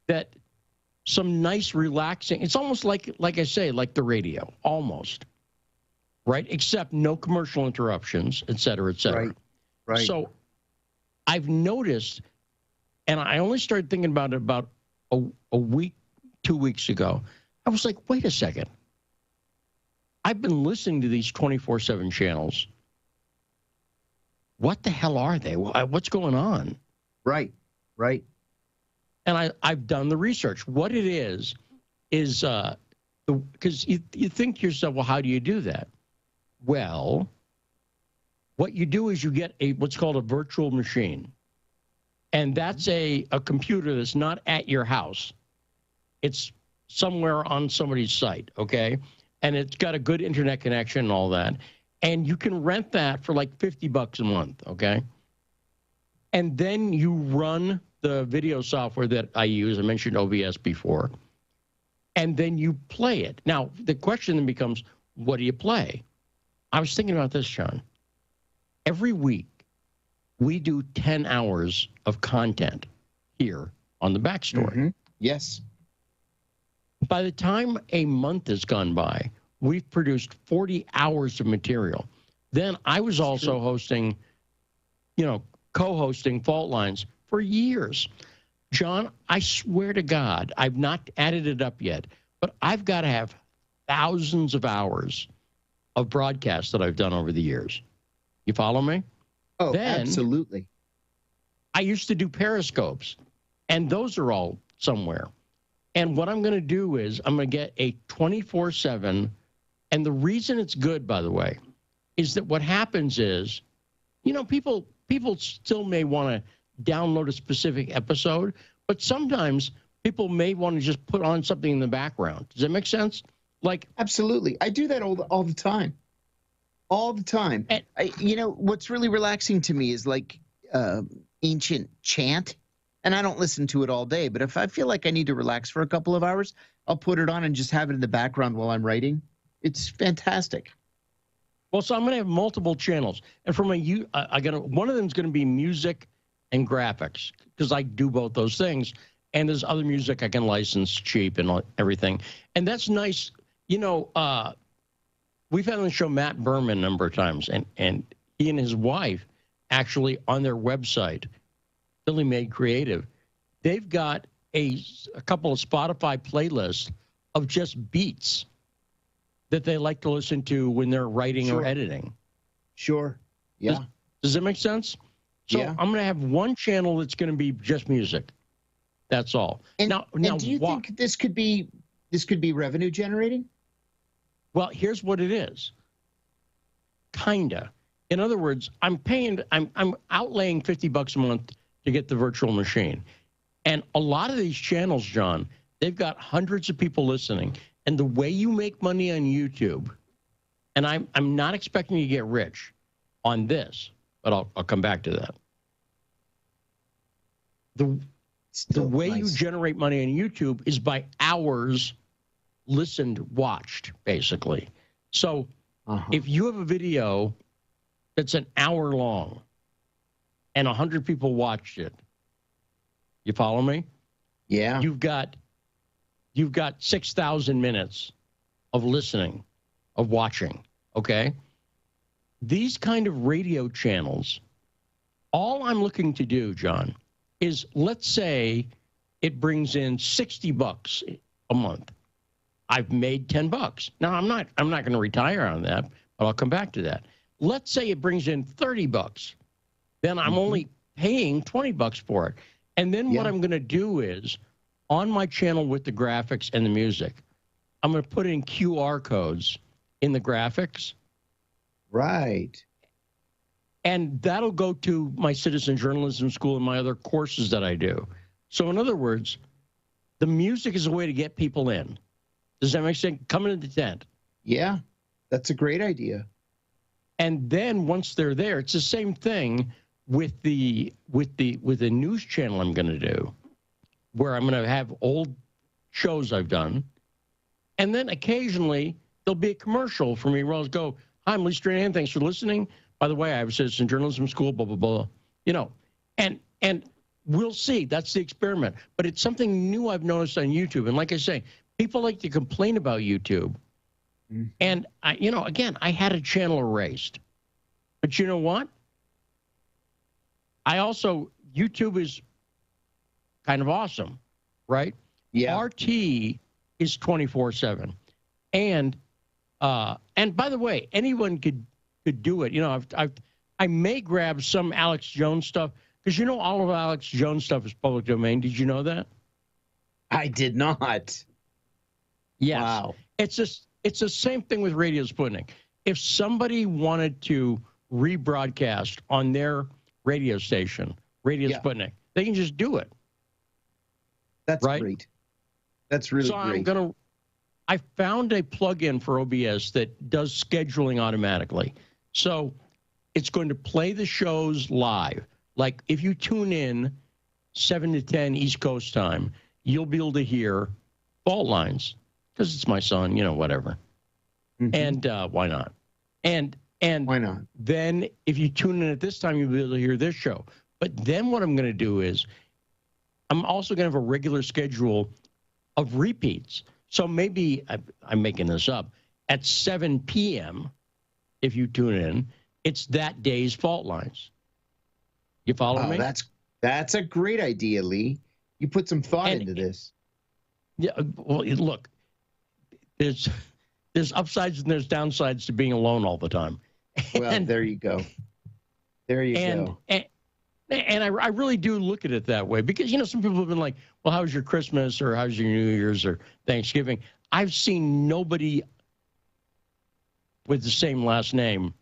[SPEAKER 3] that some nice relaxing, it's almost like I say, like the radio, almost, right? Except no commercial interruptions, et cetera, et cetera.
[SPEAKER 4] Right.
[SPEAKER 3] So I've noticed, and I only started thinking about it about a week, 2 weeks ago. I was like, wait a second. I've been listening to these 24/7 channels. What the hell are they? What's going on?
[SPEAKER 4] Right.
[SPEAKER 3] And I've done the research. What it is because you think to yourself, well, how do you do that? Well, what you do is you get what's called a virtual machine. And that's a computer that's not at your house. It's somewhere on somebody's site, okay? And it's got a good internet connection and all that. And you can rent that for like $50 a month, okay? And then you run the video software that I use. I mentioned OBS before. And then you play it. Now, the question then becomes, what do you play? I was thinking about this, John. Every week, we do 10 hours of content here on the Backstory.
[SPEAKER 4] Mm-hmm. Yes.
[SPEAKER 3] By the time a month has gone by, we've produced 40 hours of material. Then I was also hosting, co-hosting Fault Lines for years. John, I swear to God, I've not added it up yet, but I've got to have thousands of hours of broadcasts that I've done over the years. You follow me?
[SPEAKER 4] Oh,
[SPEAKER 3] then,
[SPEAKER 4] absolutely.
[SPEAKER 3] I used to do Periscopes, and those are all somewhere. And what I'm going to do is I'm going to get a 24/7, and the reason it's good, by the way, is that what happens is, people still may want to download a specific episode, but sometimes people may want to just put on something in the background. Does that make sense? Like,
[SPEAKER 4] absolutely. I do that all the time. All the time. And, what's really relaxing to me is like ancient chant. And I don't listen to it all day, but if I feel like I need to relax for a couple of hours, I'll put it on and just have it in the background while I'm writing. It's fantastic.
[SPEAKER 3] Well, so I'm going to have multiple channels. And from one of them is going to be music and graphics, because I do both those things. And there's other music I can license cheap and everything. And that's nice. We've had on the show Matt Berman a number of times, and he and his wife actually on their website, Philly Made Creative, they've got a couple of Spotify playlists of just beats that they like to listen to when they're writing or editing.
[SPEAKER 4] Sure. Yeah.
[SPEAKER 3] Does that make sense? So I'm going to have one channel that's going to be just music. That's all.
[SPEAKER 4] And do you think this could be revenue generating?
[SPEAKER 3] Well, here's what it is. Kinda. In other words, I'm outlaying $50 a month to get the virtual machine. And a lot of these channels, John, they've got hundreds of people listening. And the way you make money on YouTube, and I'm not expecting you to get rich on this, but I'll come back to that. The way you generate money on YouTube is by hours listened, watched, basically. So if you have a video that's an hour long and 100 people watched it, you follow me?
[SPEAKER 4] Yeah.
[SPEAKER 3] You've got 6,000 minutes of listening, of watching, okay? These kind of radio channels, all I'm looking to do, John, is let's say it brings in $60 a month. I've made $10. Now, I'm not going to retire on that, but I'll come back to that. Let's say it brings in $30. then I'm only paying $20 for it. And then what
[SPEAKER 4] Yeah.
[SPEAKER 3] I'm going to do is, on my channel with the graphics and the music, I'm going to put in QR codes in the graphics,
[SPEAKER 4] Right.
[SPEAKER 3] and that'll go to my citizen journalism school and my other courses that I do. So in other words, the music is a way to get people in. Does that make sense? Coming into the tent.
[SPEAKER 4] Yeah, that's a great idea.
[SPEAKER 3] And then once they're there, it's the same thing with the news channel I'm going to do, where I'm going to have old shows I've done, and then occasionally there'll be a commercial for me where I'll go, "Hi, I'm Lee Stranahan. Thanks for listening. By the way, I have a citizen journalism school, blah blah blah." You know, and we'll see. That's the experiment. But it's something new I've noticed on YouTube. And like I say, people like to complain about YouTube. And again, I had a channel erased, but you know what? YouTube is kind of awesome, right?
[SPEAKER 4] Yeah.
[SPEAKER 3] RT is 24/7, and by the way, anyone could do it. You know, I may grab some Alex Jones stuff, because all of Alex Jones stuff is public domain. Did you know that?
[SPEAKER 4] I did not.
[SPEAKER 3] Yes.
[SPEAKER 4] Wow.
[SPEAKER 3] It's the same thing with Radio Sputnik. If somebody wanted to rebroadcast on their radio station, Radio Sputnik, they can just do it.
[SPEAKER 4] That's
[SPEAKER 3] right?
[SPEAKER 4] great. That's really great.
[SPEAKER 3] I found a plugin for OBS that does scheduling automatically. So it's going to play the shows live. Like if you tune in 7 to 10 East Coast time, you'll be able to hear Fault Lines, because it's my son, whatever. And why not? And
[SPEAKER 4] why not?
[SPEAKER 3] Then if you tune in at this time, you'll be able to hear this show. But then what I'm going to do is I'm also going to have a regular schedule of repeats. So maybe, I'm making this up, at 7 p.m., if you tune in, it's that day's Fault Lines. You follow me?
[SPEAKER 4] That's a great idea, Lee. You put some thought into this.
[SPEAKER 3] Yeah, well, look, there's upsides and there's downsides to being alone all the time.
[SPEAKER 4] Well, there you go. There you go.
[SPEAKER 3] And I really do look at it that way, because, some people have been like, well, how's your Christmas, or how's your New Year's or Thanksgiving? I've seen nobody with the same last name,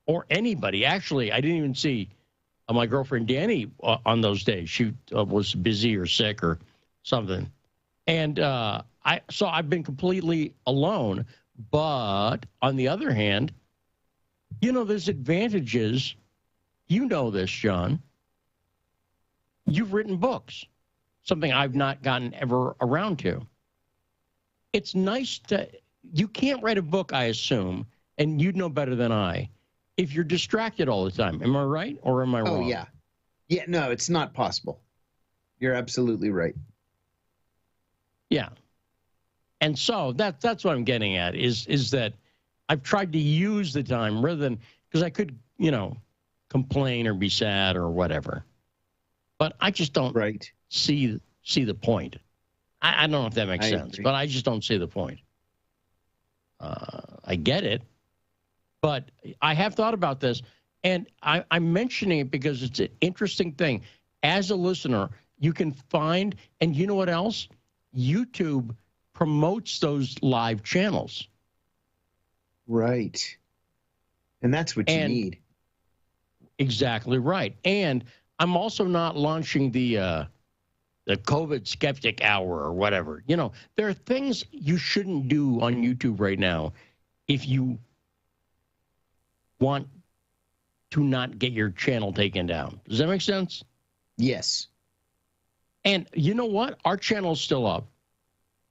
[SPEAKER 3] or anybody. Actually, I didn't even see my girlfriend Danny on those days. She was busy or sick or something. And I've been completely alone. But on the other hand, there's advantages. You know this, John. You've written books, something I've not gotten ever around to. It's nice you can't write a book, I assume, and you'd know better than I, if you're distracted all the time. Am I right, or am I wrong?
[SPEAKER 4] Oh, yeah. Yeah, no, it's not possible. You're absolutely right.
[SPEAKER 3] Yeah. And so that's what I'm getting at, is that I've tried to use the time rather than, because I could, complain or be sad or whatever. But I just don't see the point. I don't know if that makes sense, but I just don't see the point. I get it, but I have thought about this, and I'm mentioning it because it's an interesting thing. As a listener, you can find, and you know what else? YouTube promotes those live channels.
[SPEAKER 4] Right. And that's what you need.
[SPEAKER 3] Exactly right. And I'm also not launching the COVID skeptic hour or whatever. There are things you shouldn't do on YouTube right now if you want to not get your channel taken down. Does that make sense?
[SPEAKER 4] Yes.
[SPEAKER 3] And you know what? Our channel's still up.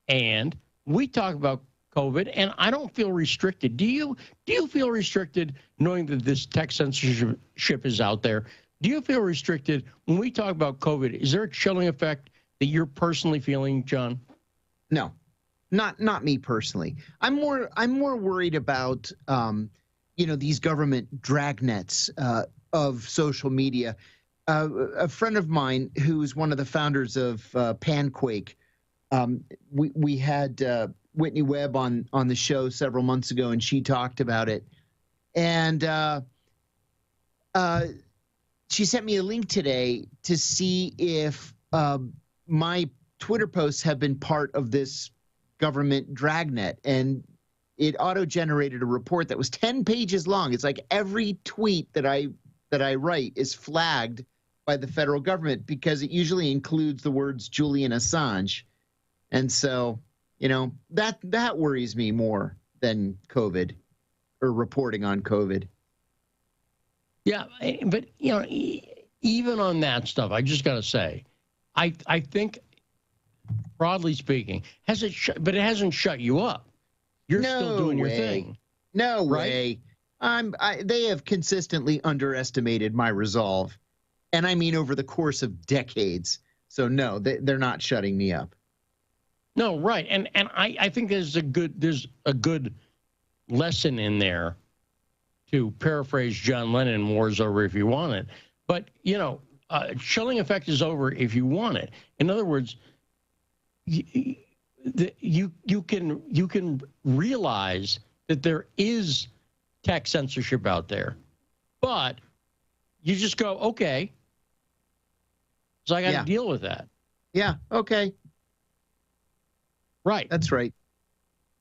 [SPEAKER 3] And we talk about COVID, and I don't feel restricted. Do you feel restricted knowing that this tech censorship is out there? Do you feel restricted when we talk about COVID? Is there a chilling effect that you're personally feeling, John?
[SPEAKER 4] No, not me personally. I'm more worried about these government dragnets of social media. A friend of mine who's one of the founders of Panquake, we had Whitney Webb on the show several months ago, and she talked about it. And she sent me a link today to see if my Twitter posts have been part of this government dragnet, and it auto-generated a report that was 10 pages long. It's like every tweet that I write is flagged by the federal government because it usually includes the words Julian Assange. And so, you know, that worries me more than COVID or reporting on COVID.
[SPEAKER 3] Yeah, but, you know, even on that stuff, I just got to say, I think, broadly speaking, but it hasn't shut you up. You're still doing your thing.
[SPEAKER 4] No
[SPEAKER 3] right?
[SPEAKER 4] way. They have consistently underestimated my resolve. And I mean over the course of decades. So no, they're not shutting me up.
[SPEAKER 3] No, right. And I think there's a good lesson in there, to paraphrase John Lennon, war's over if you want it. But, you know, chilling effect is over if you want it. In other words, you can realize that there is tech censorship out there, but you just go, okay, so I got to deal with that.
[SPEAKER 4] Yeah. Okay.
[SPEAKER 3] Right.
[SPEAKER 4] That's right.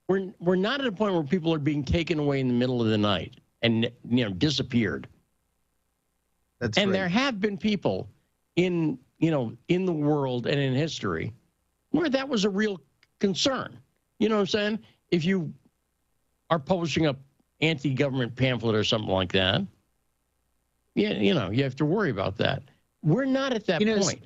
[SPEAKER 3] We're not at a point where people are being taken away in the middle of the night and, you know, disappeared.
[SPEAKER 4] That's
[SPEAKER 3] and
[SPEAKER 4] right.
[SPEAKER 3] there have been people in the world and in history where that was a real concern. You know what I'm saying? If you are publishing a anti-government pamphlet or something like that, you know, you have to worry about that. We're not at that point.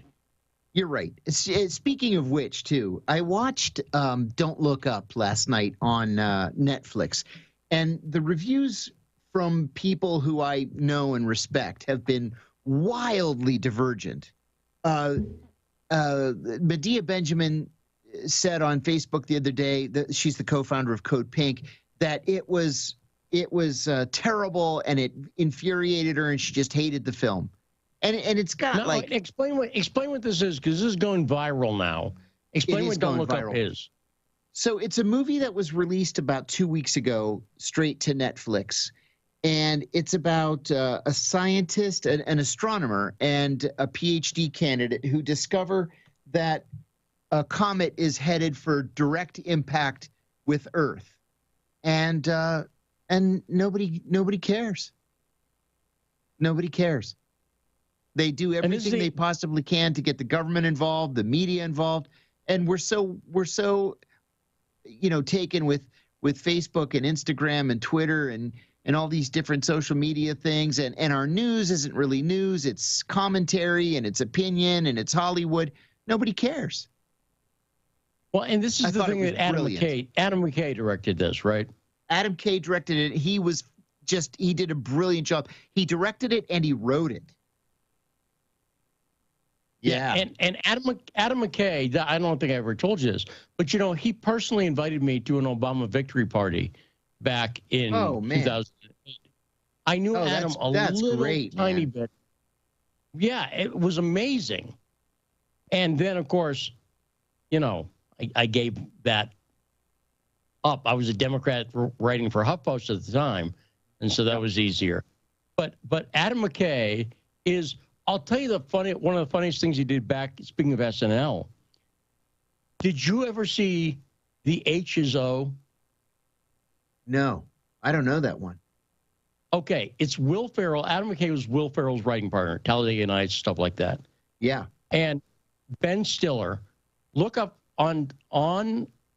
[SPEAKER 4] You're right. Speaking of which, too, I watched Don't Look Up last night on Netflix, and the reviews from people who I know and respect have been wildly divergent. Medea Benjamin said on Facebook the other day, that she's the co-founder of Code Pink, that it was terrible and it infuriated her and she just hated the film. And it's got
[SPEAKER 3] explain what this is, because this is going viral now. Explain what Don't Look Up is.
[SPEAKER 4] So it's a movie that was released about 2 weeks ago, straight to Netflix, and it's about a scientist, an astronomer, and a PhD candidate who discover that a comet is headed for direct impact with Earth, and nobody cares. Nobody cares. They do everything they possibly can to get the government involved, the media involved, and we're so taken with Facebook and Instagram and Twitter and all these different social media things, and our news isn't really news. It's commentary and it's opinion and it's Hollywood. Nobody cares.
[SPEAKER 3] Well, and this is the thing that Adam McKay directed this, right? Adam
[SPEAKER 4] McKay directed it. He did a brilliant job. He directed it and he wrote it. Yeah.
[SPEAKER 3] And Adam McKay, I don't think I ever told you this, but, you know, he personally invited me to an Obama victory party back in 2008. I knew Adam tiny bit. Yeah, it was amazing. And then, of course, you know, I gave that up. I was a Democrat writing for HuffPost at the time, and so that was easier. But Adam McKay is... I'll tell you one of the funniest things he did back, speaking of SNL. Did you ever see The H is O?
[SPEAKER 4] No, I don't know that one.
[SPEAKER 3] Okay, it's Will Ferrell. Adam McKay was Will Ferrell's writing partner, Talladega Nights, stuff like that.
[SPEAKER 4] Yeah.
[SPEAKER 3] And Ben Stiller, look up on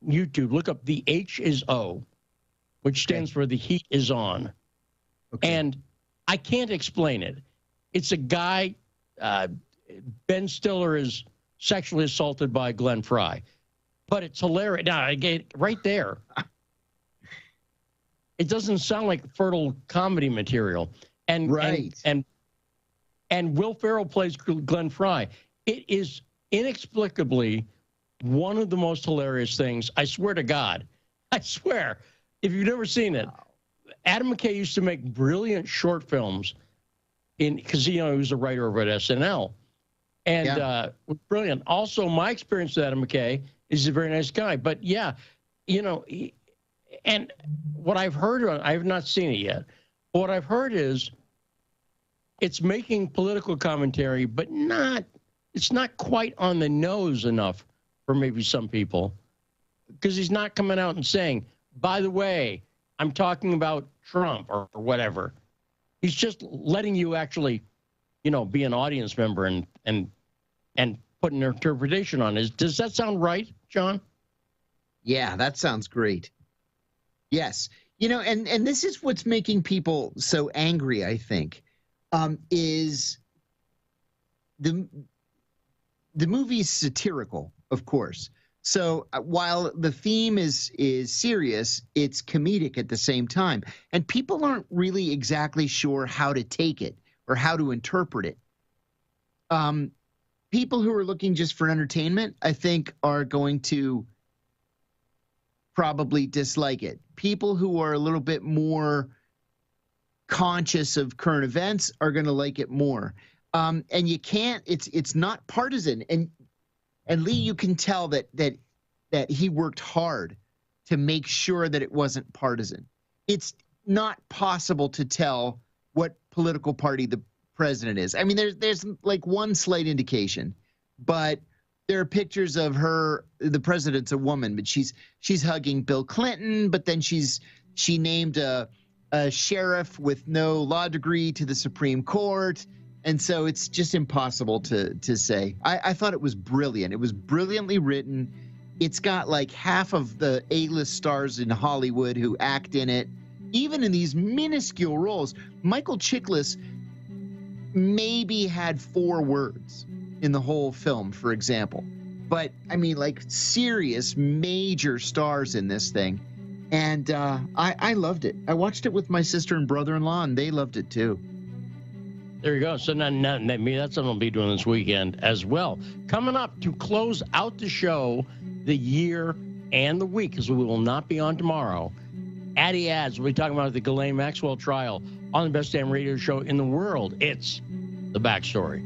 [SPEAKER 3] YouTube, look up The H is O, which stands for The Heat is On. Okay. And I can't explain it. It's a guy, Ben Stiller is sexually assaulted by Glenn Fry. But it's hilarious. Now, I get right there. It doesn't sound like fertile comedy material. And Will Ferrell plays Glenn Fry. It is inexplicably one of the most hilarious things. I swear to God. I swear. If you've never seen it, Adam McKay used to make brilliant short films. Because, you know, he was a writer over at SNL. And brilliant. Also, my experience with Adam McKay is he's a very nice guy. But, yeah, you know, and what I've heard, I have not seen it yet. But what I've heard is it's making political commentary, but it's not quite on the nose enough for maybe some people, because he's not coming out and saying, by the way, I'm talking about Trump or whatever. He's just letting you actually, be an audience member and put an interpretation on it. Does that sound right, John?
[SPEAKER 4] Yeah, that sounds great. Yes. And this is what's making people so angry, I think, is the movie's satirical, of course. So while the theme is serious, it's comedic at the same time. And people aren't really exactly sure how to take it or how to interpret it. People who are looking just for entertainment, I think, are going to probably dislike it. People who are a little bit more conscious of current events are going to like it more. And you can't, it's not partisan. And Lee, you can tell that he worked hard to make sure that it wasn't partisan. It's not possible to tell what political party the president is. I mean, there's like one slight indication, but there are pictures of her. The president's a woman, but she's hugging Bill Clinton. But then she named a sheriff with no law degree to the Supreme Court. And so it's just impossible to say. I thought it was brilliant. It was brilliantly written. It's got like half of the A-list stars in Hollywood who act in it, even in these minuscule roles. Michael Chiklis maybe had 4 words in the whole film, for example. But, I mean, like serious major stars in this thing. And I loved it. I watched it with my sister and brother-in-law, and they loved it too.
[SPEAKER 3] There you go. So maybe that's something I'll be doing this weekend as well. Coming up to close out the show, the year and the week, because we will not be on tomorrow. Addie Ads, we'll be talking about the Ghislaine Maxwell trial on the best damn radio show in the world. It's The Backstory.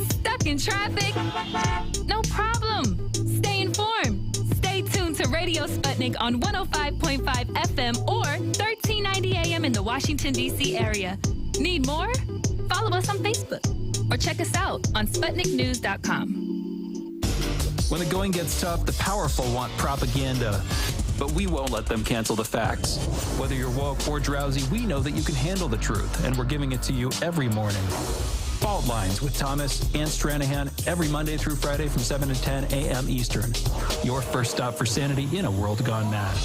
[SPEAKER 2] Stuck in traffic? No problem. Stay informed. Stay tuned to Radio Sputnik on 105.5 FM or 1390 AM in the Washington, D.C. area. Need more? Follow us on Facebook or check us out on SputnikNews.com.
[SPEAKER 7] When the going gets tough, the powerful want propaganda. But we won't let them cancel the facts. Whether you're woke or drowsy, we know that you can handle the truth, and we're giving it to you every morning. Fault Lines with Thomas and Stranahan every Monday through Friday from 7 to 10 a.m. Eastern. Your first stop for sanity in a world gone mad.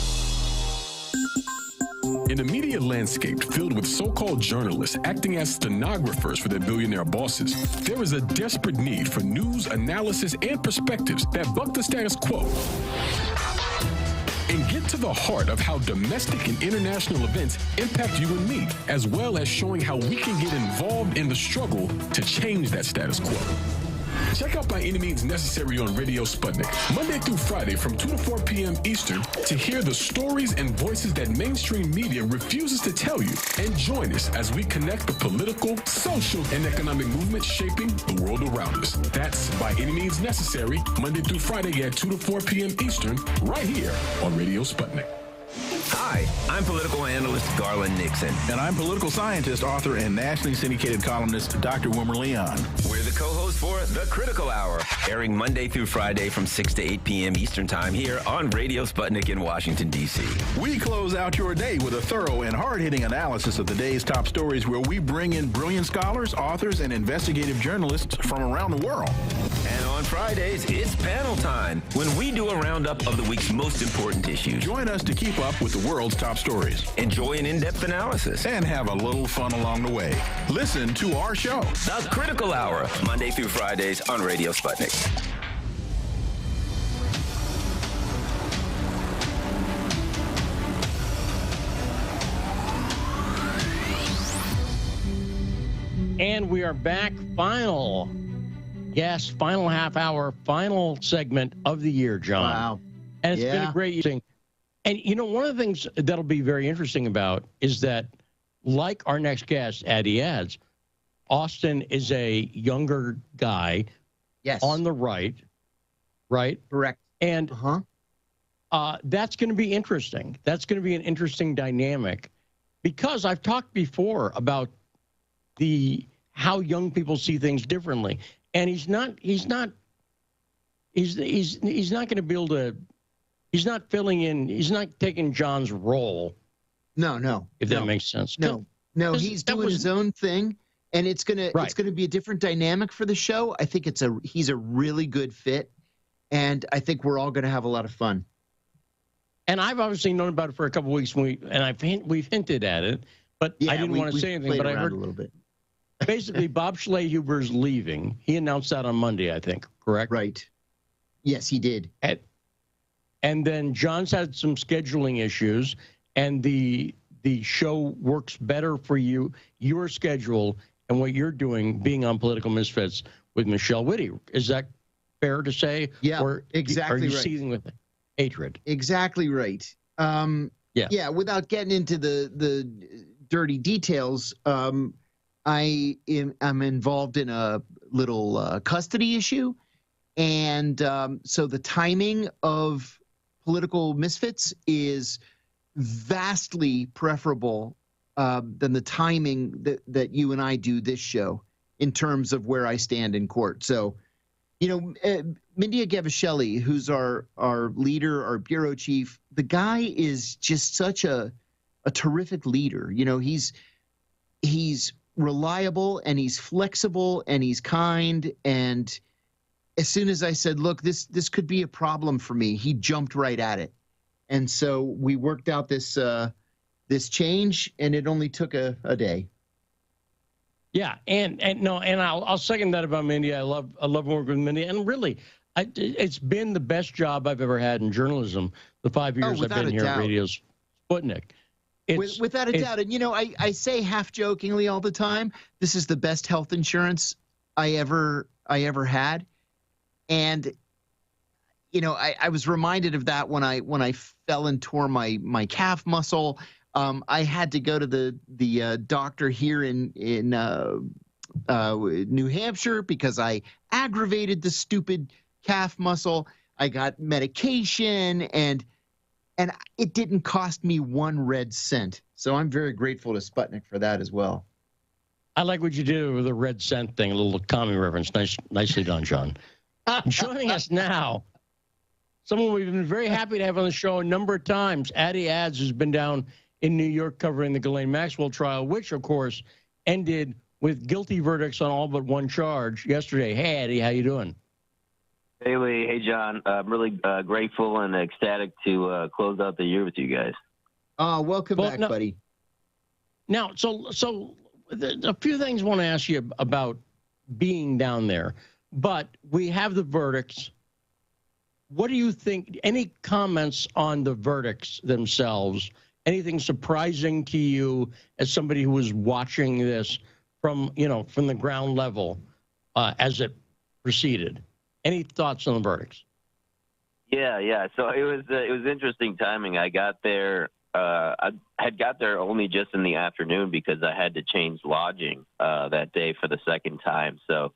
[SPEAKER 8] In a media landscape filled with so-called journalists acting as stenographers for their billionaire bosses, there is a desperate need for news, analysis, and perspectives that buck the status quo and get to the heart of how domestic and international events impact you and me, as well as showing how we can get involved in the struggle to change that status quo. Check out By Any Means Necessary on Radio Sputnik, Monday through Friday from 2 to 4 p.m. Eastern, to hear the stories and voices that mainstream media refuses to tell you. And join us as we connect the political, social, and economic movements shaping the world around us. That's By Any Means Necessary, Monday through Friday at 2 to 4 p.m. Eastern, right here on Radio Sputnik.
[SPEAKER 9] Hi, I'm political analyst Garland Nixon.
[SPEAKER 10] And I'm political scientist, author, and nationally syndicated columnist Dr. Wilmer Leon.
[SPEAKER 9] We're the co-hosts for The Critical Hour, airing Monday through Friday from 6 to 8 p.m. Eastern Time here on Radio Sputnik in Washington, D.C.
[SPEAKER 10] We close out your day with a thorough and hard-hitting analysis of the day's top stories, where we bring in brilliant scholars, authors, and investigative journalists from around the world.
[SPEAKER 9] And on Fridays, it's panel time, when we do a roundup of the week's most important issues.
[SPEAKER 10] Join us to keep up with the world's top stories.
[SPEAKER 9] Enjoy an in-depth analysis.
[SPEAKER 10] And have a little fun along the way. Listen to our show,
[SPEAKER 9] The Critical Hour, Monday through Fridays on Radio Sputnik.
[SPEAKER 3] And we are back. Final half hour, final segment of the year, John.
[SPEAKER 4] Wow.
[SPEAKER 3] And it's been a great thing. And, one of the things that'll be very interesting about is that, like our next guest, Addie Ads, Austin is a younger guy on the right right?
[SPEAKER 4] Correct.
[SPEAKER 3] And that's going to be interesting. That's going to be an interesting dynamic, because I've talked before about how young people see things differently, and he's not going to be able to. He's not filling in. He's not taking John's role.
[SPEAKER 4] No.
[SPEAKER 3] If that makes sense.
[SPEAKER 4] No. He's doing his own thing, and it's gonna be a different dynamic for the show. I think he's a really good fit, and I think we're all gonna have a lot of fun.
[SPEAKER 3] And I've obviously known about it for a couple of weeks, we've hinted at it, but I didn't want to say anything. But I heard
[SPEAKER 4] a little bit.
[SPEAKER 3] Basically, Bob Schlehuber's leaving. He announced that on Monday, I think. Correct?
[SPEAKER 4] Right. Yes, he did.
[SPEAKER 3] And then John's had some scheduling issues, and the show works better for you, your schedule, and what you're doing, being on Political Misfits with Michelle Witte. Is that fair to say?
[SPEAKER 4] Yeah,
[SPEAKER 3] or
[SPEAKER 4] exactly.
[SPEAKER 3] Are you
[SPEAKER 4] right.
[SPEAKER 3] seething with hatred?
[SPEAKER 4] Exactly right. Yeah. Without getting into the dirty details, I'm involved in a little custody issue, and so the timing of Political Misfits is vastly preferable than the timing that you and I do this show in terms of where I stand in court. So, Mindea Gavashelli, who's our leader, our bureau chief, the guy is just such a terrific leader. He's reliable, and he's flexible, and he's kind, and as soon as I said, look, this could be a problem for me, he jumped right at it. And so we worked out this change, and it only took a day.
[SPEAKER 3] Yeah, and I'll second that about Mindea. I love working with Mindea, and really, it's been the best job I've ever had in journalism. The 5 years I've been here at Radio Sputnik.
[SPEAKER 4] Without a doubt, and I say half jokingly all the time, this is the best health insurance I ever had. And, I was reminded of that when I fell and tore my calf muscle. I had to go to the doctor here in New Hampshire because I aggravated the stupid calf muscle. I got medication, and it didn't cost me 1 red cent. So I'm very grateful to Sputnik for that as well.
[SPEAKER 3] I like what you did with the red cent thing, a little commie reference. Nicely done, John. Joining us now, someone we've been very happy to have on the show a number of times, Addie Adds, who's been down in New York covering the Ghislaine Maxwell trial, which, of course, ended with guilty verdicts on all but one charge yesterday. Hey, Addie, how you doing?
[SPEAKER 11] Hey, Lee. Hey, John. I'm really grateful and ecstatic to close out the year with you guys.
[SPEAKER 4] Welcome back, buddy.
[SPEAKER 3] Now, so a few things I want to ask you about being down there. But we have the verdicts. What do you think? Any comments on the verdicts themselves? Anything surprising to you as somebody who was watching this from the ground level as it proceeded? Any thoughts on the verdicts?
[SPEAKER 11] Yeah. So it was interesting timing. I got there. I had got there only just in the afternoon because I had to change lodging that day for the second time. So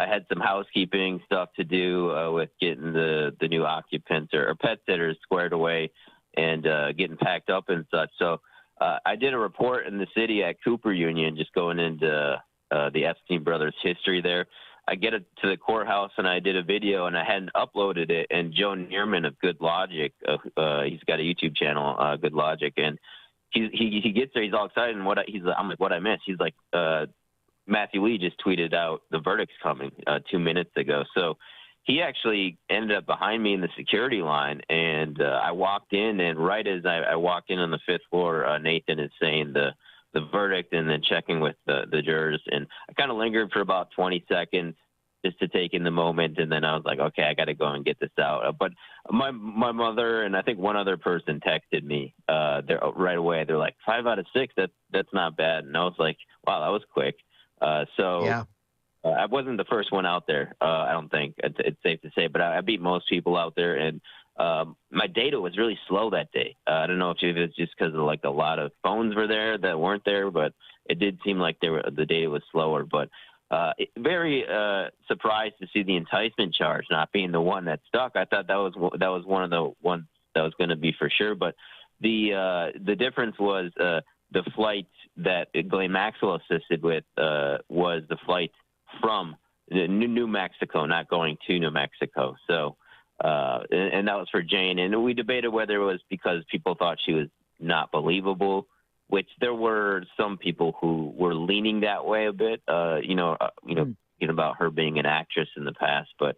[SPEAKER 11] I had some housekeeping stuff to do with getting the new occupants or pet sitters squared away and getting packed up and such. So I did a report in the city at Cooper Union, just going into the Epstein brothers' history there. I get it to the courthouse, and I did a video, and I hadn't uploaded it. And Joe Neerman of Good Logic, he's got a YouTube channel, Good Logic, and he gets there, he's all excited, and I'm like, what I missed? He's like, Matthew Lee just tweeted out the verdict's coming 2 minutes ago. So he actually ended up behind me in the security line, and I walked in, and right as I walked in on the 5th floor, Nathan is saying the verdict and then checking with the jurors. And I kind of lingered for about 20 seconds just to take in the moment. And then I was like, okay, I got to go and get this out. But my mother and I think one other person texted me right away. They're like, 5 out of 6, that's not bad. And I was like, wow, that was quick. Yeah. I wasn't the first one out there. I don't think it's safe to say, but I beat most people out there. And my data was really slow that day. I don't know if it's just because of like a lot of phones were there that weren't there, but it did seem like the data was slower. But very surprised to see the enticement charge not being the one that stuck. I thought that was one of the ones that was going to be for sure. But the difference was the flight that Ghislaine Maxwell assisted with was the flight from New Mexico, not going to New Mexico. So, and that was for Jane. And we debated whether it was because people thought she was not believable, which there were some people who were leaning that way a bit, about her being an actress in the past. But,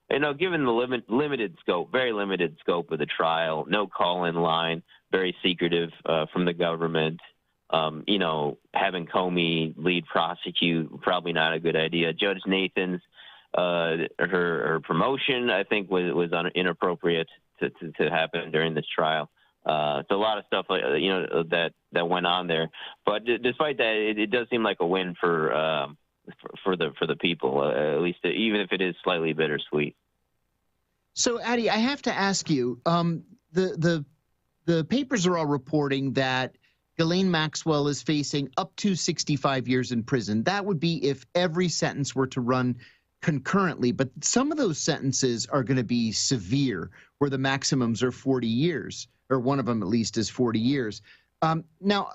[SPEAKER 11] given the limited scope, very limited scope of the trial, no call-in line, very secretive from the government, having Comey lead prosecute, probably not a good idea. Judge Nathan's, her promotion, I think, was inappropriate to happen during this trial. So a lot of stuff that went on there, but despite that, it does seem like a win for the people, at least even if it is slightly bittersweet.
[SPEAKER 4] So, Addie, I have to ask you, the papers are all reporting that Ghislaine Maxwell is facing up to 65 years in prison. That would be if every sentence were to run concurrently, but some of those sentences are going to be severe, where the maximums are 40 years. Or one of them at least is 40 years. Now,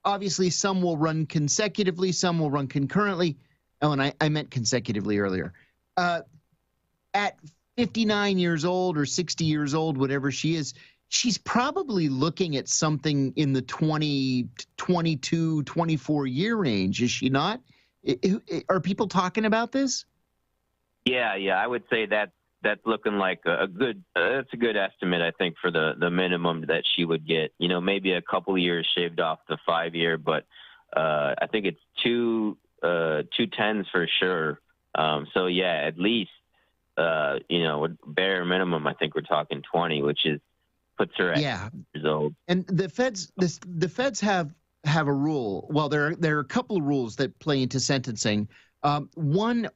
[SPEAKER 4] obviously, some will run consecutively, some will run concurrently. Oh, and I meant consecutively earlier. At 59 years old or 60 years old, whatever she is, she's probably looking at something in the 20, 22, 24-year range, is she not? Are people talking about this?
[SPEAKER 11] Yeah, I would say that's looking like that's a good estimate, I think, for the minimum that she would get. Maybe a couple years shaved off the 5-year, but I think it's two 10s for sure. So yeah, at least bare minimum, I think we're talking 20, which puts her at years old.
[SPEAKER 4] And the feds have a rule. Well, there are a couple of rules that play into sentencing. One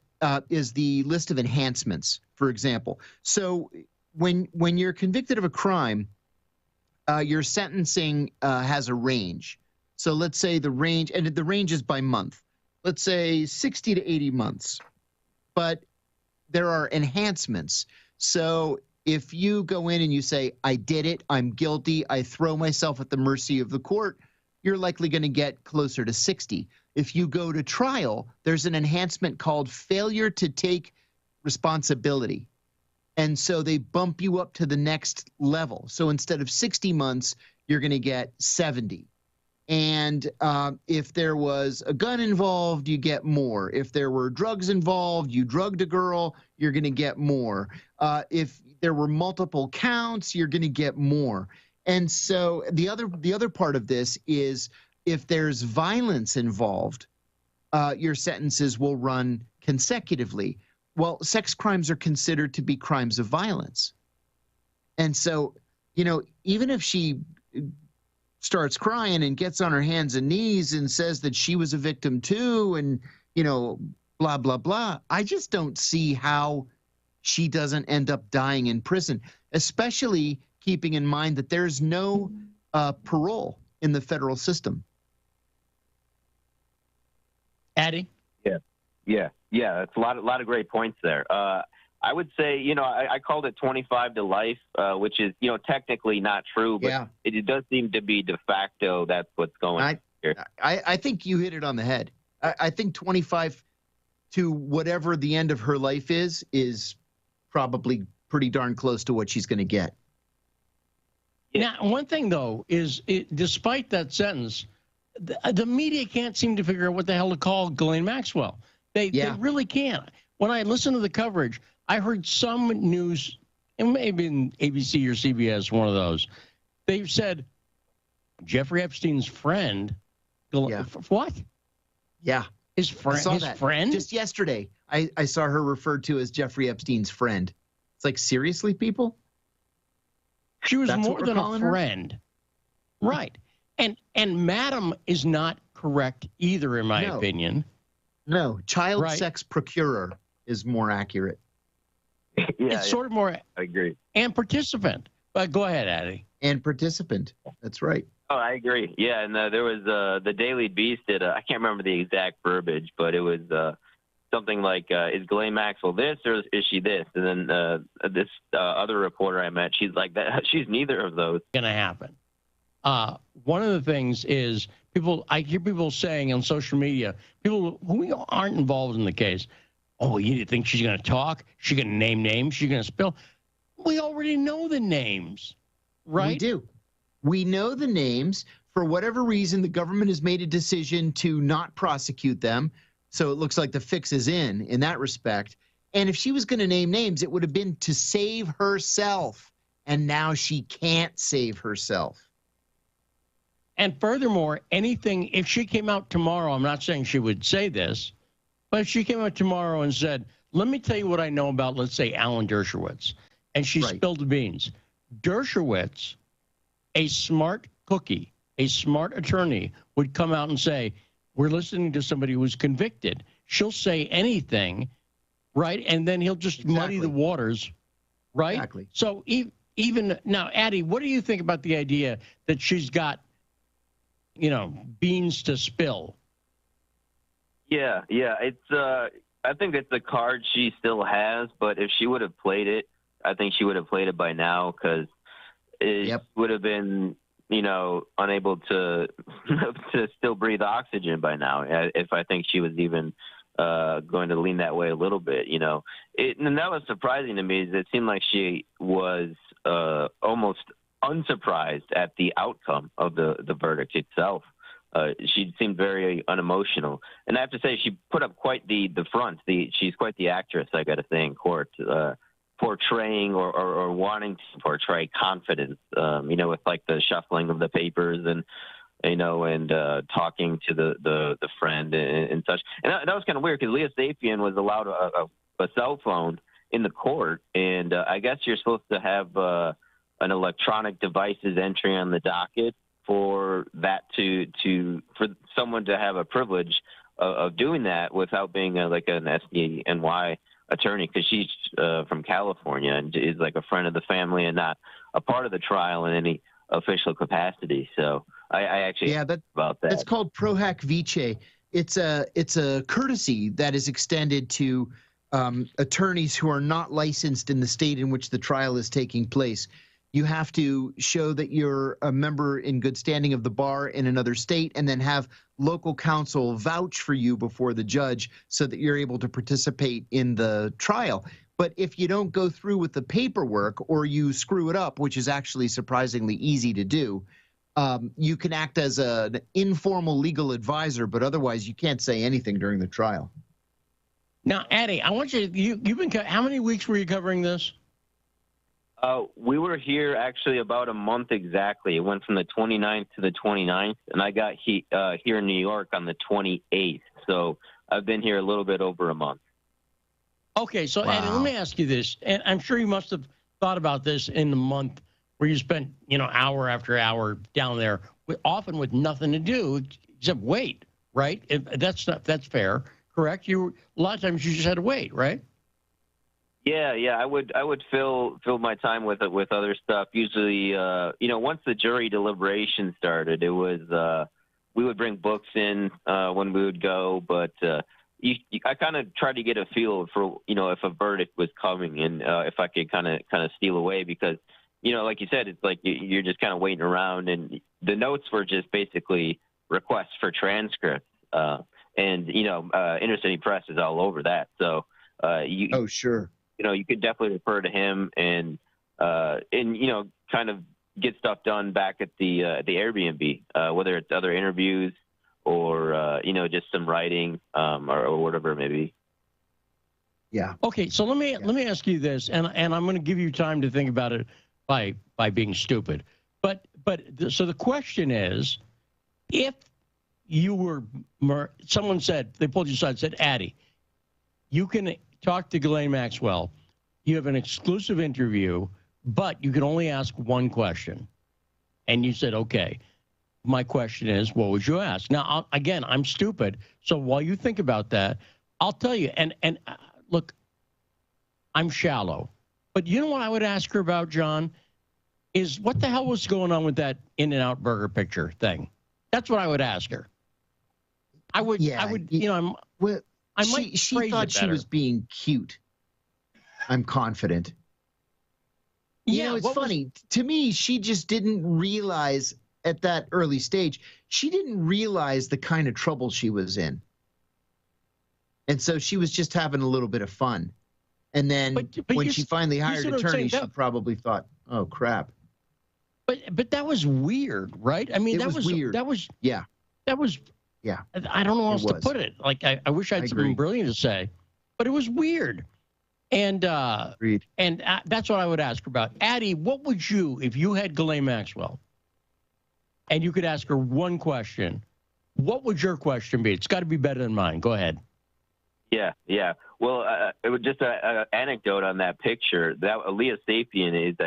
[SPEAKER 4] is the list of enhancements, for example. So when you're convicted of a crime, your sentencing has a range. So let's say the range is by month. Let's say 60 to 80 months. But there are enhancements. So if you go in and you say, I did it, I'm guilty, I throw myself at the mercy of the court, you're likely going to get closer to 60. If you go to trial, there's an enhancement called failure to take responsibility. And so they bump you up to the next level. So instead of 60 months, you're going to get 70. And if there was a gun involved, you get more. If there were drugs involved, you drugged a girl, you're going to get more. If there were multiple counts, you're going to get more. And so the other part of this is if there's violence involved, your sentences will run consecutively. Well, sex crimes are considered to be crimes of violence. And so, even if she starts crying and gets on her hands and knees and says that she was a victim too, and, blah, blah, blah, I just don't see how she doesn't end up dying in prison, especially keeping in mind that there's no parole in the federal system.
[SPEAKER 3] Addie?
[SPEAKER 11] Yeah. That's a lot of great points there. I would say, I called it 25 to life, which is, technically not true, but it does seem to be de facto. That's what's going on here.
[SPEAKER 4] I think you hit it on the head. I think 25 to whatever the end of her life is probably pretty darn close to what she's going to get.
[SPEAKER 3] Now, one thing, though, is despite that sentence, the media can't seem to figure out what the hell to call Ghislaine Maxwell. They really can't. When I listened to the coverage, I heard some news, and maybe in ABC or CBS, one of those, they've said Jeffrey Epstein's friend. What?
[SPEAKER 4] Yeah.
[SPEAKER 3] His friend? His friend?
[SPEAKER 4] Just yesterday, I saw her referred to as Jeffrey Epstein's friend. It's like, seriously, people?
[SPEAKER 3] She was more than a friend. Right. And madam is not correct either, in my opinion.
[SPEAKER 4] No, child sex procurer is more accurate.
[SPEAKER 3] It's sort of more.
[SPEAKER 11] I agree.
[SPEAKER 3] And participant. But go ahead, Addie.
[SPEAKER 4] And participant. That's right.
[SPEAKER 11] Oh, I agree. Yeah, and there was the Daily Beast did I can't remember the exact verbiage, but it was something like, is Ghislaine Maxwell this or is she this? And then this other reporter I met, she's like, that. She's neither of those.
[SPEAKER 3] Going to happen. One of the things is I hear people saying on social media, people who aren't involved in the case, oh, you think she's going to talk? She's going to name names? She's going to spill? We already know the names, right?
[SPEAKER 4] We do. We know the names. For whatever reason, the government has made a decision to not prosecute them. So it looks like the fix is in that respect. And if she was going to name names, it would have been to save herself. And now she can't save herself.
[SPEAKER 3] And furthermore, if she came out tomorrow, I'm not saying she would say this, but if she came out tomorrow and said, let me tell you what I know about, let's say, Alan Dershowitz, and she spilled the beans. Dershowitz, a smart cookie, a smart attorney, would come out and say, we're listening to somebody who's convicted. She'll say anything, right? And then he'll just muddy the waters, right?
[SPEAKER 4] Exactly.
[SPEAKER 3] So even now, Addie, what do you think about the idea that she's got, beans to spill?
[SPEAKER 11] Yeah. It's I think it's a card she still has, but if she would have played it, I think she would have played it by now because it would have been, unable to still breathe oxygen by now. If I think she was even going to lean that way a little bit, and that was surprising to me. Is it seemed like she was almost unsurprised at the outcome of the verdict itself. She seemed very unemotional, and I have to say she put up quite the front. She's quite the actress, I got to say, in court. Portraying or wanting to portray confidence, with like the shuffling of the papers and talking to the friend and such. And that was kind of weird because Leah Sapien was allowed a cell phone in the court, and I guess you're supposed to have an electronic devices entry on the docket for that for someone to have a privilege of doing that without being like an SDNY attorney, because she's from California and is like a friend of the family and not a part of the trial in any official capacity. So I actually about that.
[SPEAKER 4] That's called pro hac vice. It's a courtesy that is extended to attorneys who are not licensed in the state in which the trial is taking place. You have to show that you're a member in good standing of the bar in another state and then have local counsel vouch for you before the judge so that you're able to participate in the trial. But if you don't go through with the paperwork or you screw it up, which is actually surprisingly easy to do, you can act as an informal legal advisor, but otherwise you can't say anything during the trial.
[SPEAKER 3] Now, Addie, I want you've been, how many weeks were you covering this?
[SPEAKER 11] We were here actually about a month exactly. It went from the 29th to the 29th, and I got here in New York on the 28th. So I've been here a little bit over a month.
[SPEAKER 3] Okay, so Addie, let me ask you this, and I'm sure you must have thought about this in the month where you spent, hour after hour down there, often with nothing to do except wait, right? That's fair, correct? A lot of times you just had to wait, right?
[SPEAKER 11] Yeah. I would fill my time with other stuff. Usually, once the jury deliberation started, it was we would bring books in when we would go, but I kind of tried to get a feel for if a verdict was coming and if I could kind of steal away because like you said, it's like you're just kind of waiting around, and the notes were just basically requests for transcripts, and Inner City Press is all over that. So
[SPEAKER 4] sure.
[SPEAKER 11] You could definitely refer to him and kind of get stuff done back at the Airbnb, whether it's other interviews or just some writing or whatever it may be.
[SPEAKER 4] Yeah.
[SPEAKER 3] Okay, so let me ask you this, and I'm going to give you time to think about it by being stupid. So the question is, if you were someone said they pulled you aside and said, Addie, you can talk to Ghislaine Maxwell. You have an exclusive interview, but you can only ask one question. And you said, okay, my question is, what would you ask? Now, again, I'm stupid. So while you think about that, I'll tell you. And look, I'm shallow. But you know what I would ask her about, John, is what the hell was going on with that In-N-Out Burger picture thing? That's what I would ask her.
[SPEAKER 4] She thought she was being cute. I'm confident.
[SPEAKER 3] Yeah,
[SPEAKER 4] it's funny. To me, she just didn't realize at that early stage, she didn't realize the kind of trouble she was in. And so she was just having a little bit of fun. And then when she finally hired an attorney, she probably thought, oh, crap.
[SPEAKER 3] But that was weird, right? I mean, that was weird. That was
[SPEAKER 4] yeah.
[SPEAKER 3] That was
[SPEAKER 4] yeah.
[SPEAKER 3] I don't know how else to put it. Like I wish I had something brilliant to say, but it was weird. And that's what I would ask her about. Addie, what would you, if you had Ghislaine Maxwell, and you could ask her one question, what would your question be? It's got to be better than mine. Go ahead.
[SPEAKER 11] Yeah. Well, it was just an anecdote on that picture. That Leah Sapien is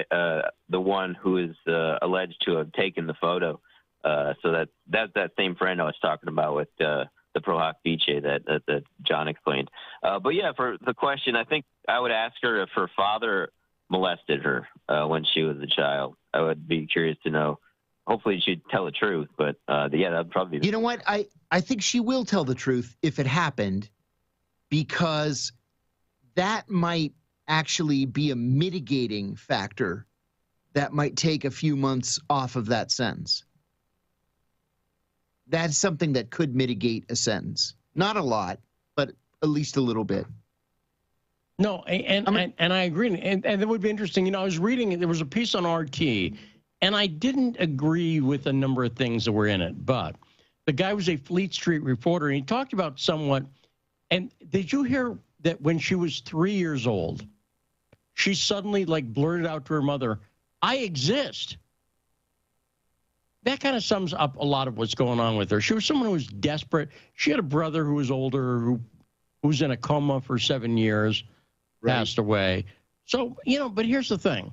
[SPEAKER 11] the one who is alleged to have taken the photo. So that's that same friend I was talking about with the Pro Hockey that John explained. But yeah, for the question, I think I would ask her if her father molested her when she was a child. I would be curious to know. Hopefully she'd tell the truth, but yeah, that'd probably be.
[SPEAKER 4] You know what? I think she will tell the truth if it happened, because that might actually be a mitigating factor that might take a few months off of that sentence. That's something that could mitigate a sentence. Not a lot, but at least a little bit.
[SPEAKER 3] No, and I agree. And it would be interesting. You know, I was reading, there was a piece on RT, and I didn't agree with a number of things that were in it. But the guy was a Fleet Street reporter, and he talked about somewhat. And did you hear that when she was 3 years old, she suddenly blurted out to her mother, "I exist"? That kind of sums up a lot of what's going on with her. She was someone who was desperate. She had a brother who was older, who was in a coma for 7 years, passed away. So, but here's the thing.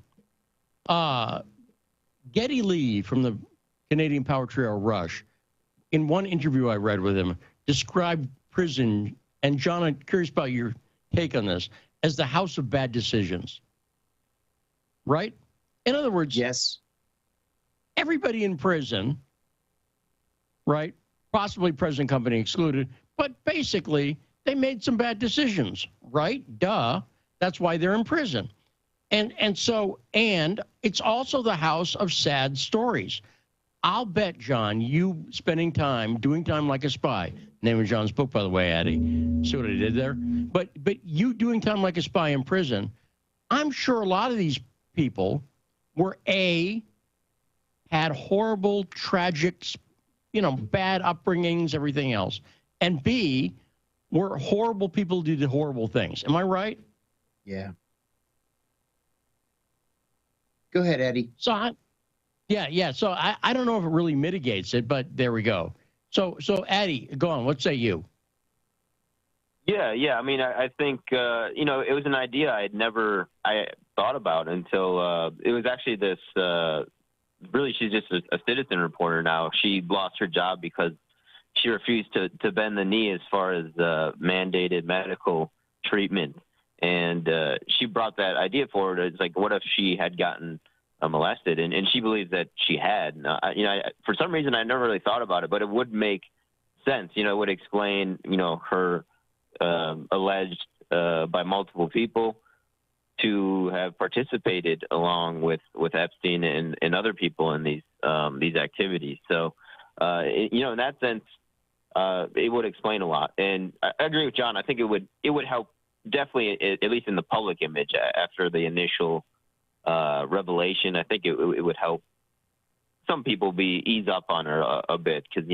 [SPEAKER 3] Geddy Lee from the Canadian power trio Rush, in one interview I read with him, described prison, and John, I'm curious about your take on this, as the house of bad decisions. Right? In other words,
[SPEAKER 4] yes.
[SPEAKER 3] Everybody in prison, right? Possibly present company excluded, but basically they made some bad decisions, right? Duh. That's why they're in prison. And it's also the house of sad stories. I'll bet, John, you spending time, doing time like a spy, name of John's book, by the way, Addie. See what I did there? But you doing time like a spy in prison, I'm sure a lot of these people were had horrible, tragic, bad upbringings, everything else. And B, were horrible people who did horrible things. Am I right?
[SPEAKER 4] Yeah. Go ahead, Eddie.
[SPEAKER 3] So So I don't know if it really mitigates it, but there we go. So Eddie, go on. What say you?
[SPEAKER 11] Yeah. I mean, I think, it was an idea I thought about until it was actually this really, she's just a citizen reporter now. She lost her job because she refused to bend the knee as far as mandated medical treatment. And she brought that idea forward. It's like, what if she had gotten molested? And she believes that she had. For some reason, I never really thought about it, but it would make sense. It would explain, her alleged by multiple people to have participated along with Epstein and other people in these activities. So, in that sense, it would explain a lot. And I agree with John. I think it would help definitely, at least in the public image after the initial revelation. I think it would help some people ease up on her a bit, because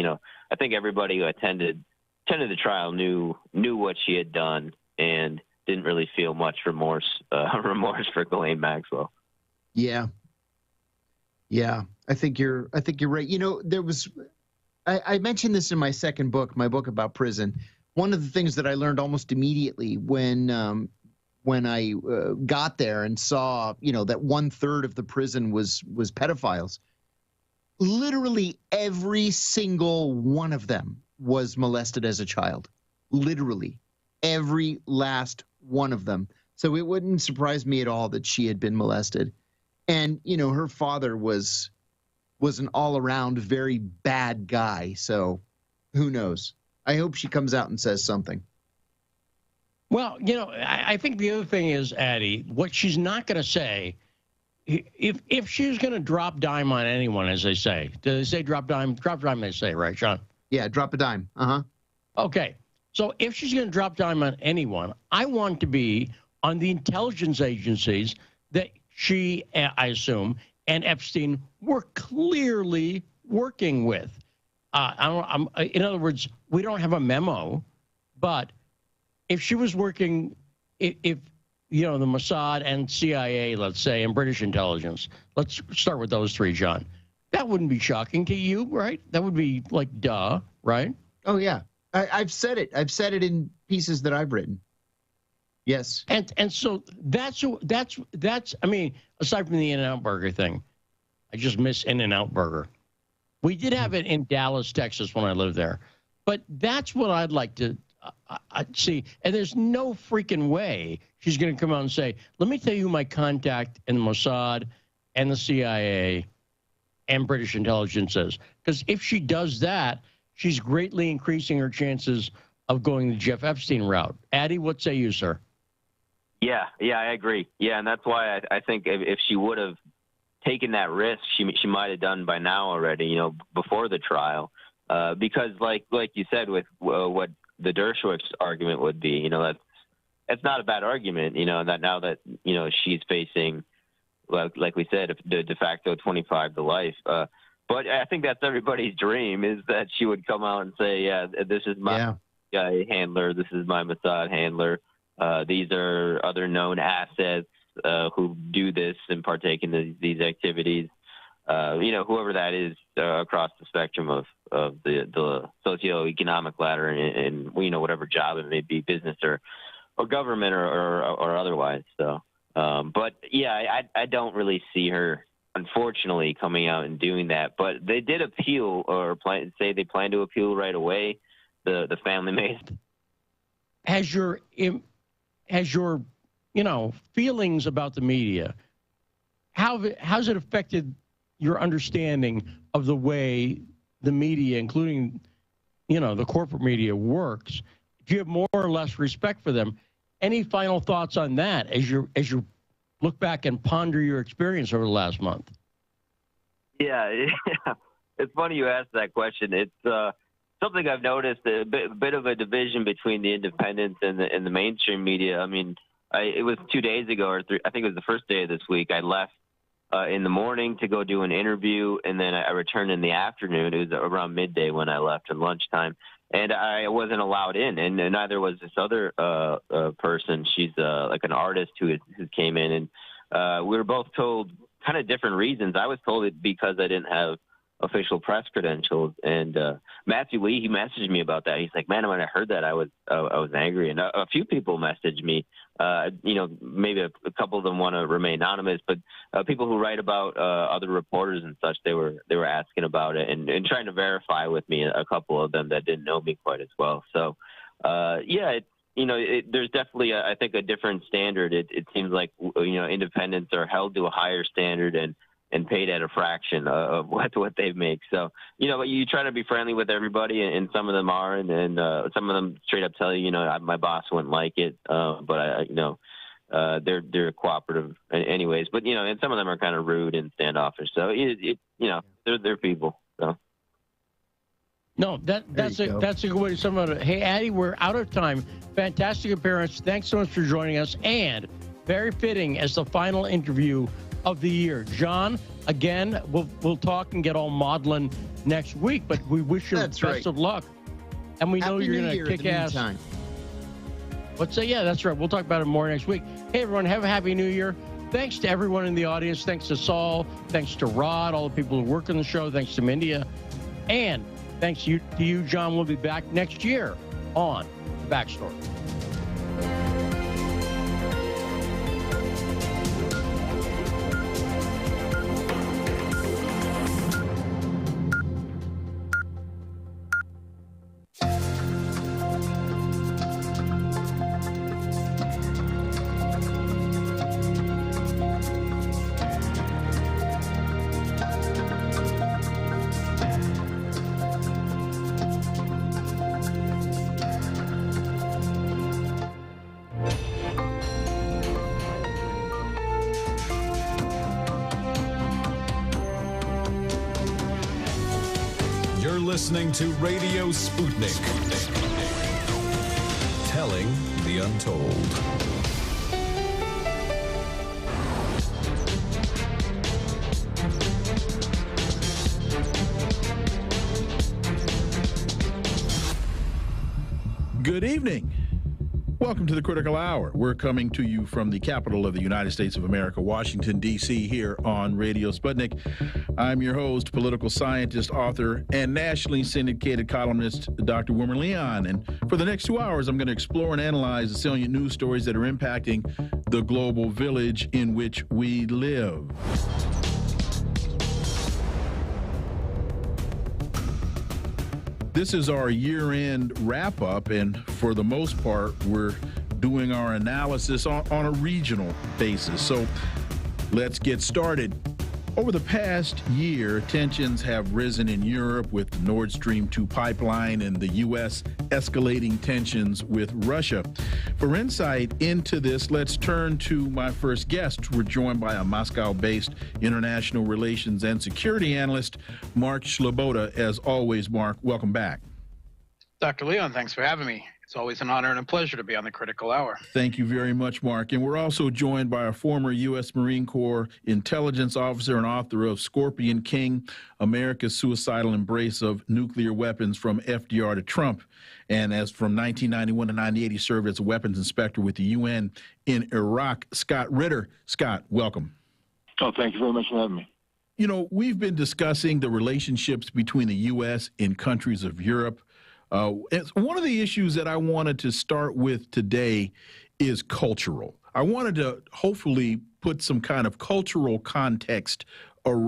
[SPEAKER 11] I think everybody who attended the trial knew what she had done and didn't really feel much remorse for Ghislaine Maxwell.
[SPEAKER 4] Yeah. I think you're right. There was, I mentioned this in my second book, my book about prison. One of the things that I learned almost immediately when I got there and saw, that 1/3 of the prison was pedophiles. Literally every single one of them was molested as a child. Literally every last one of them. So it wouldn't surprise me at all that she had been molested. And, her father was an all-around very bad guy. So who knows? I hope she comes out and says something.
[SPEAKER 3] Well, I think the other thing is, Addie, what she's not going to say, if she's going to drop dime on anyone, as they say. Do they say drop dime? Drop dime, they say, right, Sean?
[SPEAKER 4] Yeah, drop a dime. Uh-huh.
[SPEAKER 3] Okay. So if she's going to drop dime on anyone, I want to be on the intelligence agencies that she, I assume, and Epstein were clearly working with. In other words, we don't have a memo, but if she was working, if the Mossad and CIA, let's say, and British intelligence, let's start with those three, John, that wouldn't be shocking to you, right? That would be like, duh, right?
[SPEAKER 4] Oh, yeah. I've said it. I've said it in pieces that I've written. Yes.
[SPEAKER 3] And so that's I mean, aside from the In-N-Out Burger thing, I just miss In-N-Out Burger. We did have it in Dallas, Texas when I lived there. But that's what I'd like to see. And there's no freaking way she's going to come out and say, let me tell you my contact in the Mossad and the CIA and British intelligence is. Because if she does that, she's greatly increasing her chances of going the Jeff Epstein route. Addie, what say you, sir?
[SPEAKER 11] Yeah, I agree. Yeah, and that's why I think if she would have taken that risk, she might have done by now already, before the trial. Because like you said, with what the Dershowitz argument would be, that's not a bad argument, that now that, she's facing, like we said, the de facto 25 to life. But I think that's everybody's dream, is that she would come out and say, yeah, this is my guy handler, this is my Mossad handler. These are other known assets who do this and partake in these activities. Whoever that is across the spectrum of the socioeconomic ladder and whatever job it may be, business or government or otherwise. So, but yeah, I don't really see her, unfortunately, coming out and doing that. But they did appeal, or say they plan to appeal right away. The family may.
[SPEAKER 3] Has your feelings about the media, how's it affected your understanding of the way the media, including, the corporate media, works? Do you have more or less respect for them? Any final thoughts on that as you look back and ponder your experience over the last month?
[SPEAKER 11] Yeah. It's funny you asked that question. It's something I've noticed, a bit of a division between the independents and the mainstream media. I mean, it was 2 days ago, or I think it was the first day of this week. I left in the morning to go do an interview, and then I returned in the afternoon. It was around midday when I left at lunchtime, and I wasn't allowed in, and neither was this other person. She's like an artist who came in, and we were both told kind of different reasons. I was told it because I didn't have official press credentials, and Matthew Lee, he messaged me about that. He's like, man, when I heard that, I was angry. And a few people messaged me, maybe a couple of them want to remain anonymous, but people who write about other reporters and such, they were asking about it and trying to verify with me, a couple of them that didn't know me quite as well. So there's definitely I think a different standard. It seems like independents are held to a higher standard and paid at a fraction of what they make. So, but you try to be friendly with everybody, and some of them are, and some of them straight up tell you, my boss wouldn't like it, but they're cooperative anyways. But, and some of them are kind of rude and standoffish. So, they're people. So.
[SPEAKER 3] No, that's a good way to sum it up. Hey, Addie, we're out of time. Fantastic appearance. Thanks so much for joining us, and very fitting as the final interview of the year. John, again, we'll talk and get all maudlin next week, but we wish you the best of luck. And we know you're going to kick ass. What's that? Yeah, that's right. We'll talk about it more next week. Hey, everyone, have a happy new year. Thanks to everyone in the audience. Thanks to Saul. Thanks to Rod, all the people who work on the show. Thanks to Mindia. And thanks to you, John. We'll be back next year on The Backstory.
[SPEAKER 6] listening to Radio Sputnik. Telling the untold.
[SPEAKER 10] Good evening. Welcome to the Critical Hour. We're coming to you from the capital of the United States of America, Washington, D.C., here on Radio Sputnik. I'm your host, political scientist, author, and nationally syndicated columnist, Dr. Wilmer Leon. And for the next 2 hours, I'm going to explore and analyze the salient news stories that are impacting the global village in which we live. This is our year-end wrap-up, and for the most part, we're doing our analysis on a regional basis. So let's get started. Over the past year, tensions have risen in Europe with the Nord Stream 2 pipeline and the U.S. escalating tensions with Russia. For insight into this, let's turn to my first guest. We're joined by a Moscow-based international relations and security analyst, Mark Sleboda. As always, Mark, welcome back.
[SPEAKER 12] Dr. Leon, thanks for having me. It's always an honor and a pleasure to be on the Critical Hour.
[SPEAKER 10] Thank you very much, Mark. And we're also joined by a former U.S. Marine Corps intelligence officer and author of Scorpion King, America's Suicidal Embrace of Nuclear Weapons from FDR to Trump. And as from 1991 to 1998, he served as a weapons inspector with the UN in Iraq. Scott Ritter. Scott, welcome.
[SPEAKER 13] Oh, thank you very much for having me.
[SPEAKER 10] You know, we've been discussing the relationships between the U.S. and countries of Europe. One of the issues that I wanted to start with today is cultural. I wanted to hopefully put some kind of cultural context around